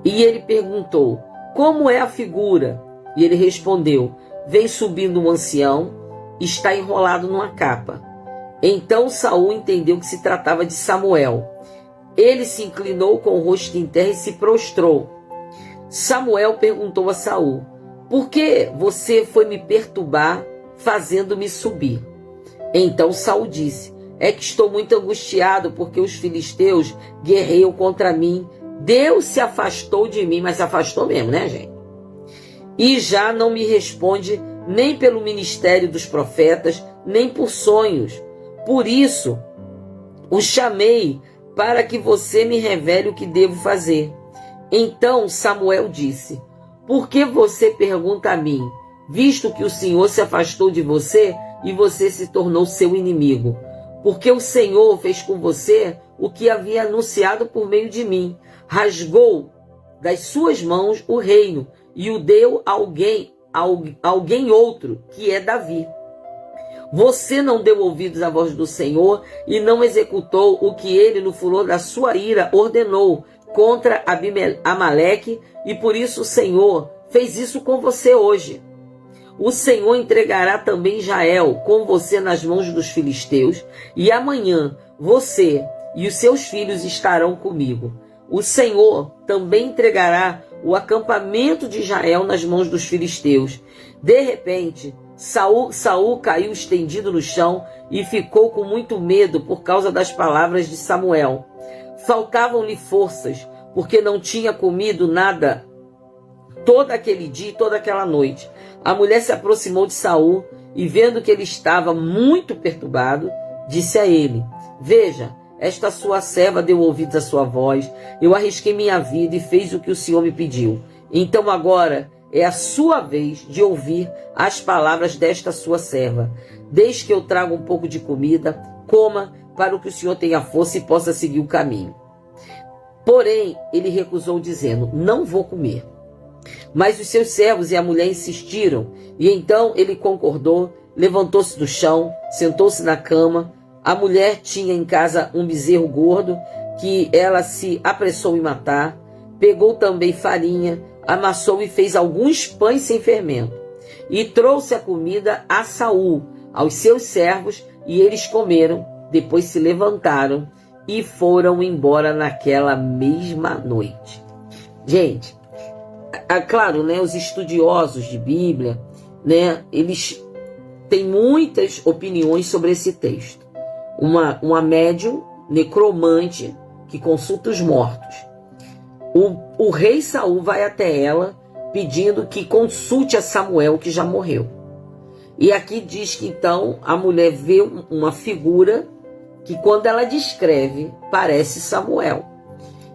E ele perguntou: como é a figura? E ele respondeu: vem subindo um ancião, está enrolado numa capa. Então Saul entendeu que se tratava de Samuel. Ele se inclinou com o rosto em terra e se prostrou. Samuel perguntou a Saul: por que você foi me perturbar, fazendo-me subir? Então Saul disse: é que estou muito angustiado, porque os filisteus guerreiam contra mim. Deus se afastou de mim, mas se afastou mesmo, né, gente? E já não me responde nem pelo ministério dos profetas, nem por sonhos. Por isso, o chamei para que você me revele o que devo fazer. Então Samuel disse: por que você pergunta a mim, visto que o Senhor se afastou de você e você se tornou seu inimigo? Porque o Senhor fez com você o que havia anunciado por meio de mim. Rasgou das suas mãos o reino e o deu a alguém outro, que é Davi. Você não deu ouvidos à voz do Senhor e não executou o que ele, no furor da sua ira, ordenou contra Amaleque, e por isso o Senhor fez isso com você hoje. O Senhor entregará também Israel com você nas mãos dos filisteus, e amanhã você e os seus filhos estarão comigo. O Senhor também entregará o acampamento de Israel nas mãos dos filisteus. De repente, Saul caiu estendido no chão e ficou com muito medo por causa das palavras de Samuel. Faltavam-lhe forças, porque não tinha comido nada todo aquele dia e toda aquela noite. A mulher se aproximou de Saul e, vendo que ele estava muito perturbado, disse a ele: veja, esta sua serva deu ouvidos à sua voz, eu arrisquei minha vida e fez o que o Senhor me pediu. Então agora é a sua vez de ouvir as palavras desta sua serva. Desde que eu traga um pouco de comida, coma, para que o Senhor tenha força e possa seguir o caminho. Porém, ele recusou, dizendo: não vou comer. Mas os seus servos e a mulher insistiram, e então ele concordou, levantou-se do chão, sentou-se na cama. A mulher tinha em casa um bezerro gordo, que ela se apressou em matar. Pegou também farinha, amassou e fez alguns pães sem fermento. E trouxe a comida a Saul, aos seus servos, e eles comeram. Depois se levantaram e foram embora naquela mesma noite. Gente, claro, né, os estudiosos de Bíblia, né, eles têm muitas opiniões sobre esse texto. Uma médium necromante que consulta os mortos. O rei Saul vai até ela pedindo que consulte a Samuel, que já morreu. E aqui diz que então a mulher vê uma figura que quando ela descreve, parece Samuel.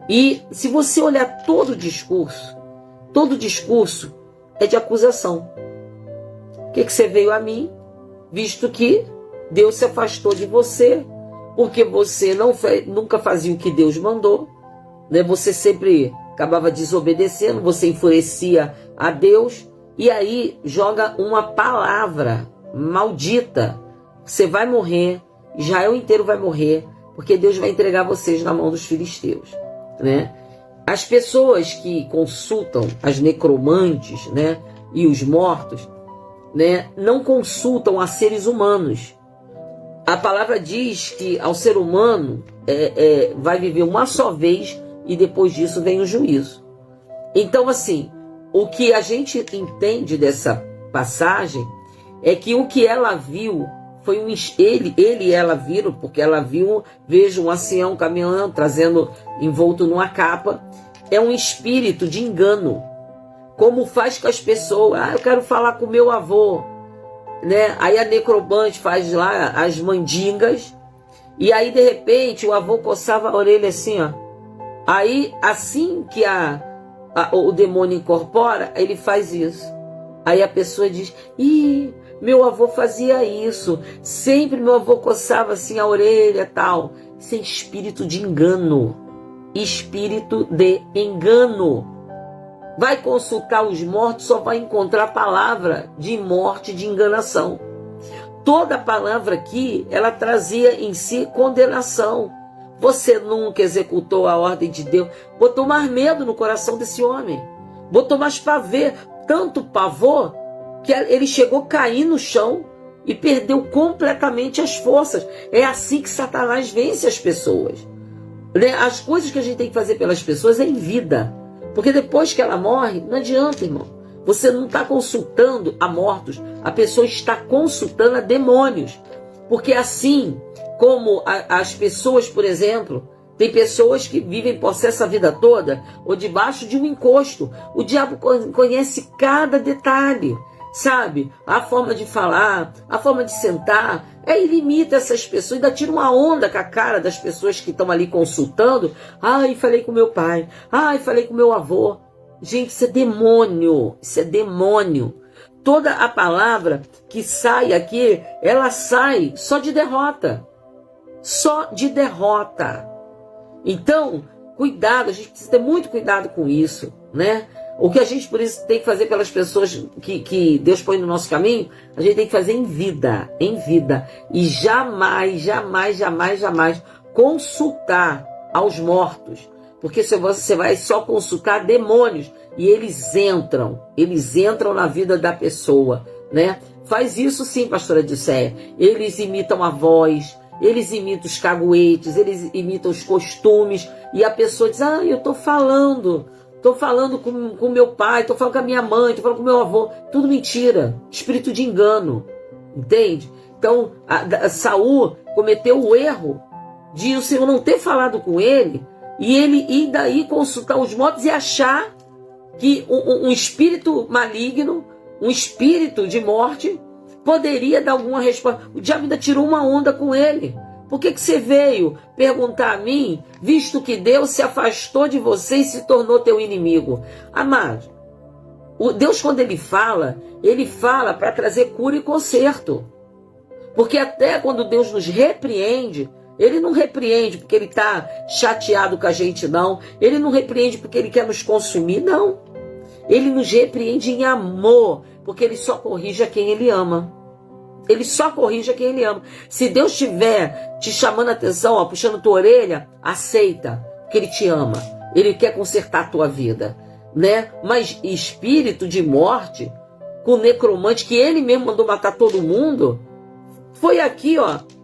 E se você olhar todo o discurso é de acusação. O que você veio a mim, visto que Deus se afastou de você, porque você nunca fazia o que Deus mandou, né? Você sempre acabava desobedecendo, você enfurecia a Deus, e aí joga uma palavra maldita: você vai morrer, Israel inteiro vai morrer, porque Deus vai entregar vocês na mão dos filisteus, né? As pessoas que consultam as necromantes, né, e os mortos, né, não consultam a seres humanos. A palavra diz que ao ser humano vai viver uma só vez e depois disso vem o juízo. Então, assim, o que a gente entende dessa passagem é que o que ela viu foi ele e ela viram, porque ela viu, veja um ancião caminhando, trazendo envolto numa capa. É um espírito de engano, como faz com as pessoas. Eu quero falar com meu avô, né? Aí a necromante faz lá as mandingas, e aí de repente o avô coçava a orelha assim, ó. Aí assim que o demônio incorpora, ele faz isso. Aí a pessoa diz: ih, meu avô fazia isso, sempre meu avô coçava assim a orelha, tal. Isso é espírito de engano. Espírito de engano. Vai consultar os mortos, só vai encontrar palavra de morte, de enganação. Toda palavra aqui, ela trazia em si condenação. Você nunca executou a ordem de Deus. Botou mais medo no coração desse homem. Botou mais pavê, tanto pavor, que ele chegou a cair no chão e perdeu completamente as forças. É assim que Satanás vence as pessoas. As coisas que a gente tem que fazer pelas pessoas é em vida. Porque depois que ela morre, não adianta, irmão. Você não está consultando a mortos. A pessoa está consultando a demônios. Porque assim como as pessoas, por exemplo, tem pessoas que vivem possesso a vida toda ou debaixo de um encosto. O diabo conhece cada detalhe, sabe? A forma de falar, a forma de sentar. Ele imita essas pessoas, ainda tira uma onda com a cara das pessoas que estão ali consultando. Ai, falei com meu pai. Ai, falei com meu avô. Gente, isso é demônio. Isso é demônio. Toda a palavra que sai aqui, ela sai só de derrota. Só de derrota. Então, cuidado, a gente precisa ter muito cuidado com isso, né? O que a gente, por isso, tem que fazer pelas pessoas que Deus põe no nosso caminho, a gente tem que fazer em vida. E jamais consultar aos mortos. Porque você vai só consultar demônios e eles entram na vida da pessoa, né? Faz isso sim, pastora Dilceia. Eles imitam a voz, eles imitam os caguetes, eles imitam os costumes, e a pessoa diz: eu estou falando com meu pai, estou falando com a minha mãe, estou falando com meu avô. Tudo mentira, espírito de engano, entende? Então, Saul cometeu o erro de o Senhor não ter falado com ele, e ele ir daí consultar os mortos e achar que um espírito maligno, um espírito de morte, poderia dar alguma resposta. O diabo ainda tirou uma onda com ele. Por que você veio perguntar a mim, visto que Deus se afastou de você e se tornou teu inimigo? Amado, Deus, quando ele fala para trazer cura e conserto. Porque até quando Deus nos repreende, ele não repreende porque ele está chateado com a gente, não. Ele não repreende porque ele quer nos consumir, não. Ele nos repreende em amor, porque ele só corrige a quem ele ama. Ele só corrige a quem ele ama. Se Deus estiver te chamando a atenção, puxando tua orelha, aceita, porque ele te ama. Ele quer consertar a tua vida, né? Mas espírito de morte, com necromante, que ele mesmo mandou matar todo mundo, foi aqui,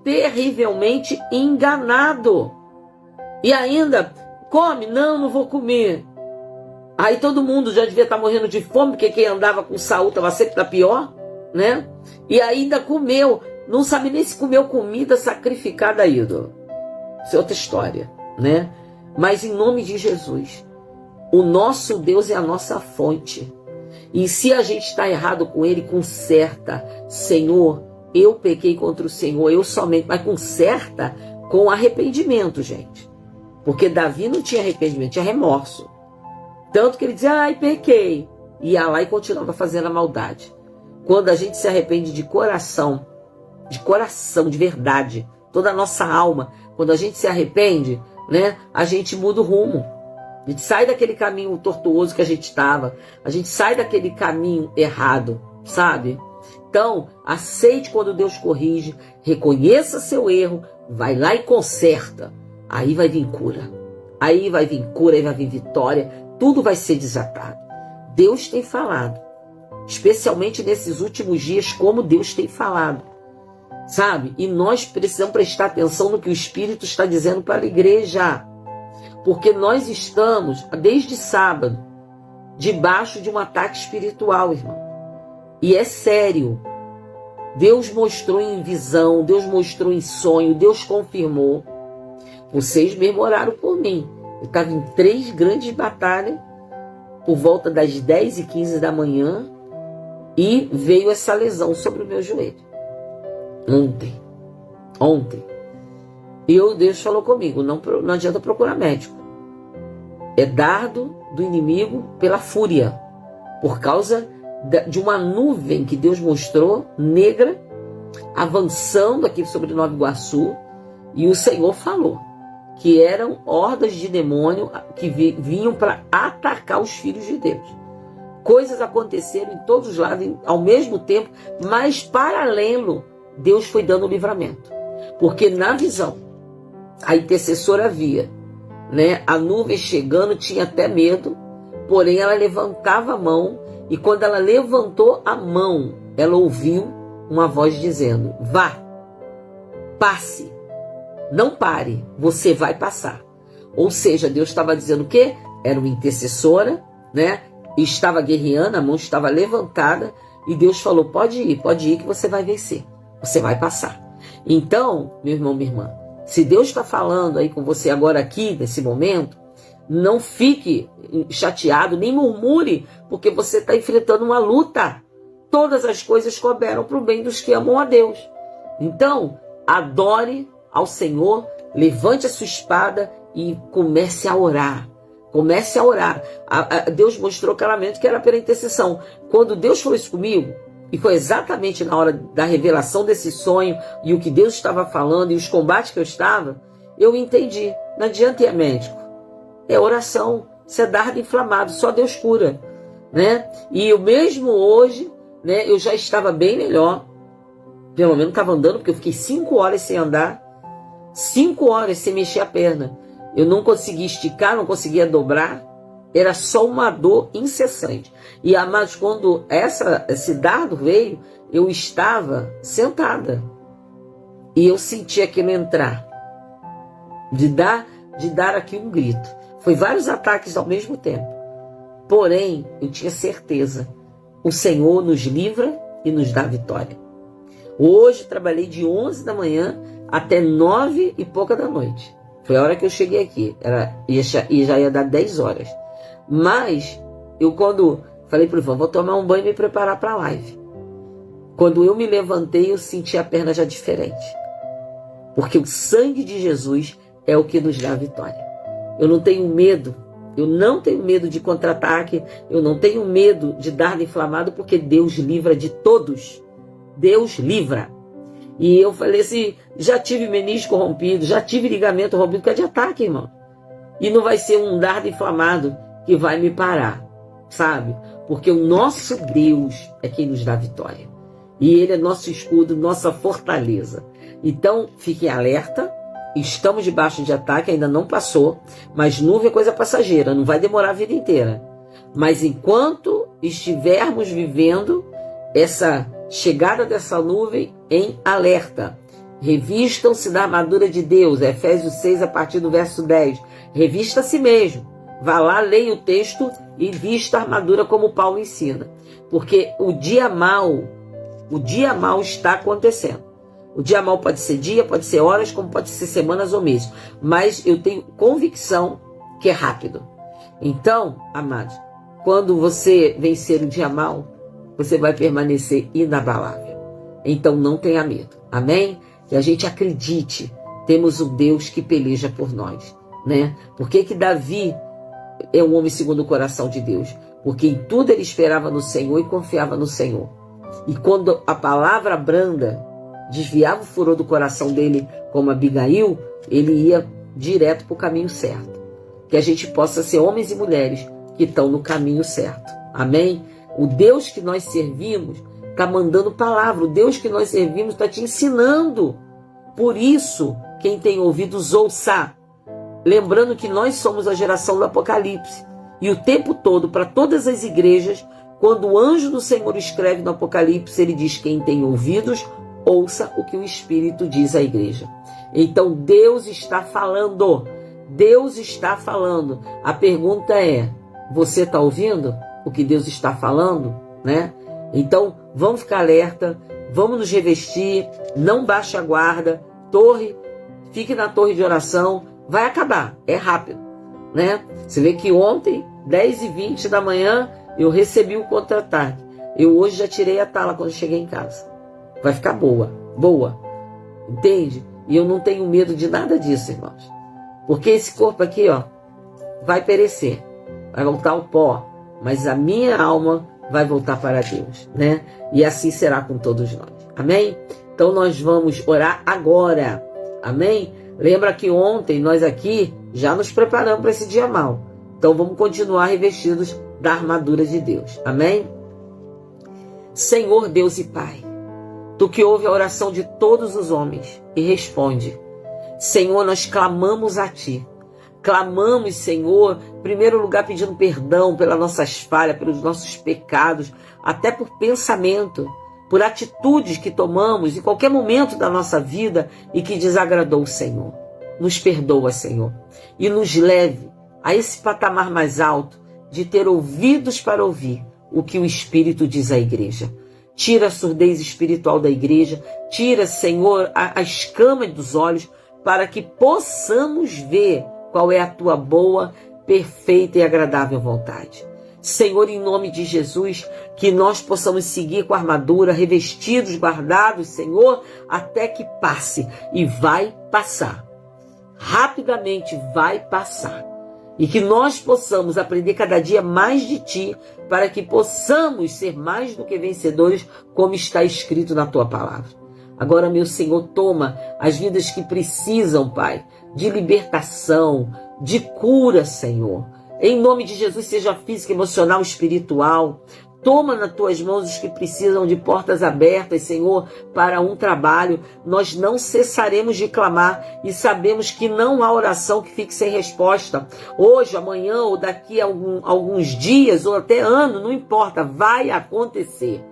terrivelmente enganado. E ainda, come? Não vou comer. Aí todo mundo já devia estar morrendo de fome, porque quem andava com Saul estava sempre da pior, né? E ainda comeu, não sabe nem se comeu comida sacrificada a ídolo. Isso é outra história, né? Mas em nome de Jesus, o nosso Deus é a nossa fonte. E se a gente está errado com ele, conserta. Senhor, eu pequei contra o Senhor, eu somente, mas conserta com arrependimento, gente. Porque Davi não tinha arrependimento, tinha remorso. Tanto que ele dizia, ai, pequei. Ia lá e continuava fazendo a maldade. Quando a gente se arrepende de coração, de verdade, toda a nossa alma, quando a gente se arrepende, né, a gente muda o rumo. A gente sai daquele caminho tortuoso que a gente estava. A gente sai daquele caminho errado, sabe? Então, aceite quando Deus corrige, reconheça seu erro, vai lá e conserta. Aí vai vir cura. Aí vai vir cura, aí vai vir vitória. Tudo vai ser desatado. Deus tem falado. Especialmente nesses últimos dias, como Deus tem falado. Sabe? E nós precisamos prestar atenção no que o Espírito está dizendo para a igreja. Porque nós estamos, desde sábado, debaixo de um ataque espiritual, irmão. E é sério. Deus mostrou em visão, Deus mostrou em sonho, Deus confirmou. Vocês mesmo oraram por mim. Eu estava em 3 grandes batalhas, por volta das 10h15 da manhã, e veio essa lesão sobre o meu joelho. Ontem. E Deus falou comigo, não adianta procurar médico. É dardo do inimigo pela fúria, por causa de uma nuvem que Deus mostrou, negra, avançando aqui sobre Nova Iguaçu, e o Senhor falou que eram hordas de demônio que vinham para atacar os filhos de Deus. Coisas aconteceram em todos os lados ao mesmo tempo, mas paralelo, Deus foi dando o livramento. Porque na visão, a intercessora via, né, a nuvem chegando, tinha até medo, porém ela levantava a mão, e quando ela levantou a mão, ela ouviu uma voz dizendo, vá, passe, não pare, você vai passar. Ou seja, Deus estava dizendo o quê? Era uma intercessora, né? Estava guerreando, a mão estava levantada, e Deus falou, pode ir que você vai vencer, você vai passar. Então, meu irmão, minha irmã, se Deus está falando aí com você agora aqui, nesse momento, não fique chateado, nem murmure, porque você está enfrentando uma luta. Todas as coisas cooperam para o bem dos que amam a Deus. Então, adore ao Senhor, levante a sua espada e comece a orar. Comece a orar. Deus mostrou claramente que era pela intercessão. Quando Deus falou isso comigo, e foi exatamente na hora da revelação desse sonho, e o que Deus estava falando, e os combates que eu estava, eu entendi. Não adianta ir a médico. É oração. Isso é dardo inflamado. Só Deus cura. Né? E eu mesmo hoje, né, eu já estava bem melhor. Pelo menos estava andando, porque eu fiquei 5 horas sem andar. 5 horas sem mexer a perna. Eu não conseguia esticar, não conseguia dobrar. Era só uma dor incessante. E mas quando esse dardo veio, eu estava sentada. E eu senti aquilo entrar. De dar aqui um grito. Foi vários ataques ao mesmo tempo. Porém, eu tinha certeza. O Senhor nos livra e nos dá vitória. Hoje trabalhei de 11 da manhã até 9 e pouca da noite. Foi a hora que eu cheguei aqui. Já ia dar 10 horas. Mas, eu quando falei para o Ivan, vou tomar um banho e me preparar para a live. Quando eu me levantei, eu senti a perna já diferente. Porque o sangue de Jesus é o que nos dá a vitória. Eu não tenho medo. Eu não tenho medo de contra-ataque. Eu não tenho medo de dardo inflamado, porque Deus livra de todos. Deus livra. E eu falei assim, já tive menisco rompido, já tive ligamento rompido, que é de ataque, irmão. E não vai ser um dardo inflamado que vai me parar, sabe? Porque o nosso Deus é quem nos dá vitória. E Ele é nosso escudo, nossa fortaleza. Então, fiquem alerta. Estamos debaixo de ataque, ainda não passou. Mas nuvem é coisa passageira, não vai demorar a vida inteira. Mas enquanto estivermos vivendo essa chegada dessa nuvem, em alerta. Revistam-se da armadura de Deus. Efésios 6, a partir do verso 10. Revista a si mesmo. Vá lá, leia o texto e vista a armadura como Paulo ensina. Porque o dia mau está acontecendo. O dia mau pode ser dia, pode ser horas, como pode ser semanas ou meses. Mas eu tenho convicção que é rápido. Então, amados, quando você vencer o dia mal, você vai permanecer inabalável. Então não tenha medo, amém? Que a gente acredite, temos um Deus que peleja por nós, né? Por que Davi é um homem segundo o coração de Deus? Porque em tudo ele esperava no Senhor e confiava no Senhor. E quando a palavra branda desviava o furor do coração dele, como Abigail, ele ia direto para o caminho certo. Que a gente possa ser homens e mulheres que estão no caminho certo. Amém? O Deus que nós servimos está mandando palavra. O Deus que nós servimos está te ensinando. Por isso, quem tem ouvidos, ouça. Lembrando que nós somos a geração do Apocalipse. E o tempo todo, para todas as igrejas, quando o anjo do Senhor escreve no Apocalipse, ele diz: quem tem ouvidos, ouça o que o Espírito diz à igreja. Então Deus está falando. Deus está falando. A pergunta é: você está ouvindo o que Deus está falando, né? Então vamos ficar alerta, vamos nos revestir, não baixe a guarda, fique na torre de oração, vai acabar, é rápido, né? Você vê que ontem, 10h20 da manhã, eu recebi o contra-ataque. Eu hoje já tirei a tala quando cheguei em casa. Vai ficar boa, entende? E eu não tenho medo de nada disso, irmãos. Porque esse corpo aqui, ó, vai perecer, vai voltar ao pó, mas a minha alma vai voltar para Deus, né? E assim será com todos nós, amém? Então nós vamos orar agora, amém? Lembra que ontem nós aqui já nos preparamos para esse dia mau. Então vamos continuar revestidos da armadura de Deus, amém? Senhor Deus e Pai, Tu que ouve a oração de todos os homens e responde. Senhor, nós clamamos a Ti. Clamamos, Senhor, em primeiro lugar pedindo perdão pelas nossas falhas, pelos nossos pecados, até por pensamento, por atitudes que tomamos em qualquer momento da nossa vida e que desagradou o Senhor. Nos perdoa, Senhor, e nos leve a esse patamar mais alto de ter ouvidos para ouvir o que o Espírito diz à igreja. Tira a surdez espiritual da igreja, tira, Senhor, a escama dos olhos, para que possamos ver qual é a Tua boa, perfeita e agradável vontade. Senhor, em nome de Jesus, que nós possamos seguir com a armadura, revestidos, guardados, Senhor, até que passe. E vai passar. Rapidamente vai passar. E que nós possamos aprender cada dia mais de Ti, para que possamos ser mais do que vencedores, como está escrito na Tua palavra. Agora, meu Senhor, toma as vidas que precisam, Pai, de libertação, de cura, Senhor. Em nome de Jesus, seja física, emocional, espiritual. Toma nas Tuas mãos os que precisam de portas abertas, Senhor, para um trabalho. Nós não cessaremos de clamar e sabemos que não há oração que fique sem resposta. Hoje, amanhã ou daqui a alguns dias ou até ano, não importa, vai acontecer.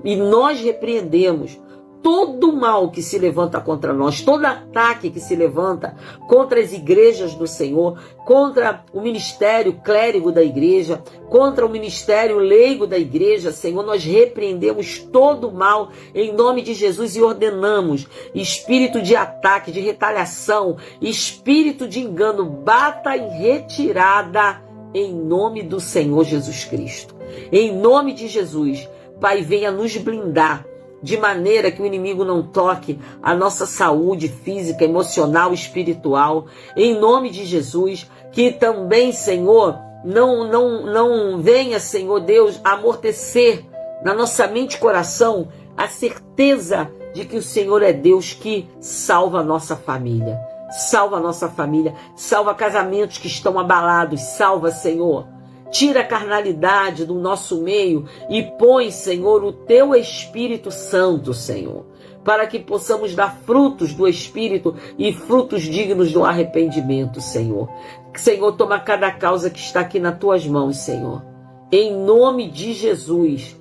E nós repreendemos todo mal que se levanta contra nós, todo ataque que se levanta contra as igrejas do Senhor, contra o ministério clérigo da igreja, contra o ministério leigo da igreja, Senhor, nós repreendemos todo mal em nome de Jesus e ordenamos espírito de ataque, de retaliação, espírito de engano, bata em retirada em nome do Senhor Jesus Cristo. Em nome de Jesus, Pai, venha nos blindar, de maneira que o inimigo não toque a nossa saúde física, emocional, espiritual. Em nome de Jesus, que também, Senhor, não venha, Senhor Deus, amortecer na nossa mente e coração a certeza de que o Senhor é Deus que salva a nossa família. Salva a nossa família, salva casamentos que estão abalados, salva, Senhor. Tira a carnalidade do nosso meio e põe, Senhor, o Teu Espírito Santo, Senhor, para que possamos dar frutos do Espírito e frutos dignos do arrependimento, Senhor. Senhor, toma cada causa que está aqui nas Tuas mãos, Senhor. Em nome de Jesus,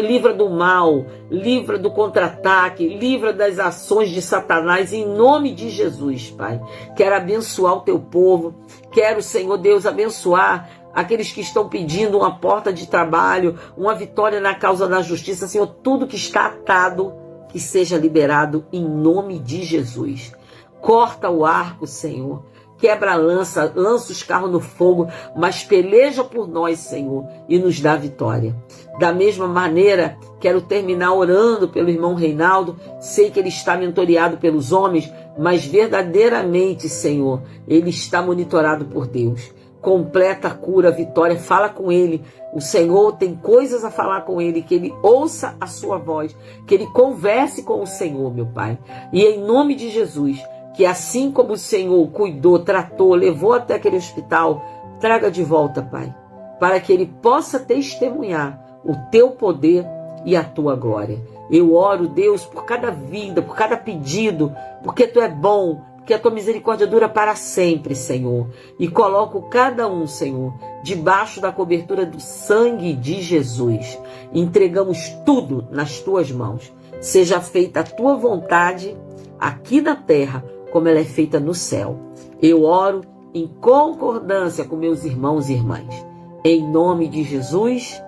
livra do mal, livra do contra-ataque, livra das ações de Satanás, em nome de Jesus, Pai. Quero abençoar o Teu povo, quero, Senhor Deus, abençoar aqueles que estão pedindo uma porta de trabalho, uma vitória na causa da justiça, Senhor, tudo que está atado, que seja liberado em nome de Jesus. Corta o arco, Senhor. quebra a lança, lança os carros no fogo, mas peleja por nós, Senhor, e nos dá vitória. Da mesma maneira, quero terminar orando pelo irmão Reinaldo. Sei que ele está mentoreado pelos homens, mas verdadeiramente, Senhor, ele está monitorado por Deus. Completa a cura, vitória, fala com ele. O Senhor tem coisas a falar com ele, que ele ouça a sua voz, que ele converse com o Senhor, meu Pai. E em nome de Jesus, que assim como o Senhor cuidou, tratou, levou até aquele hospital, traga de volta, Pai, para que ele possa testemunhar o teu poder e a tua glória. Eu oro, Deus, por cada vida, por cada pedido, porque tu é bom, que a tua misericórdia dura para sempre, Senhor. E coloco cada um, Senhor, debaixo da cobertura do sangue de Jesus. Entregamos tudo nas tuas mãos. Seja feita a tua vontade aqui na terra, como ela é feita no céu. Eu oro em concordância com meus irmãos e irmãs. Em nome de Jesus,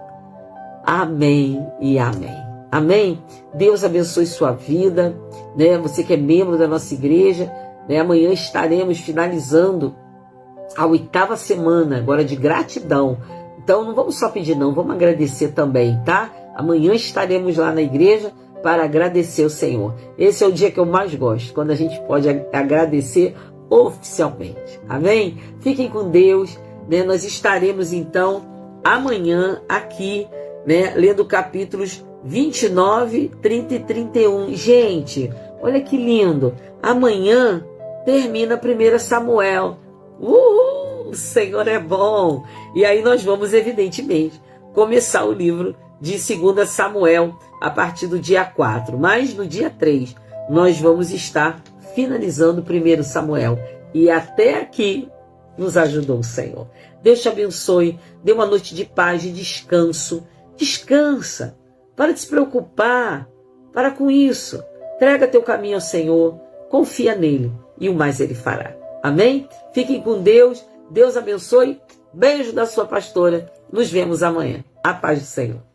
amém e amém. Amém? Deus abençoe sua vida, né? Você que é membro da nossa igreja, amanhã estaremos finalizando a 8ª semana, agora de gratidão. Então não vamos só pedir não, vamos agradecer também, tá? Amanhã estaremos lá na igreja para agradecer o Senhor. Esse é o dia que eu mais gosto, quando a gente pode agradecer oficialmente. Amém? Fiquem com Deus, né? Nós estaremos então amanhã aqui, né, lendo capítulos 29, 30 e 31. Gente, olha que lindo. Amanhã termina 1 Samuel. O Senhor é bom. E aí nós vamos, evidentemente, começar o livro de 2 Samuel a partir do dia 4. Mas no dia 3 nós vamos estar finalizando 1 Samuel. E até aqui nos ajudou o Senhor. Deus te abençoe. Dê uma noite de paz, de descanso. Descansa. Para de se preocupar. Para com isso. Entrega teu caminho ao Senhor. Confia nele. E o mais ele fará. Amém? Fiquem com Deus. Deus abençoe. Beijo da sua pastora. Nos vemos amanhã. A paz do Senhor.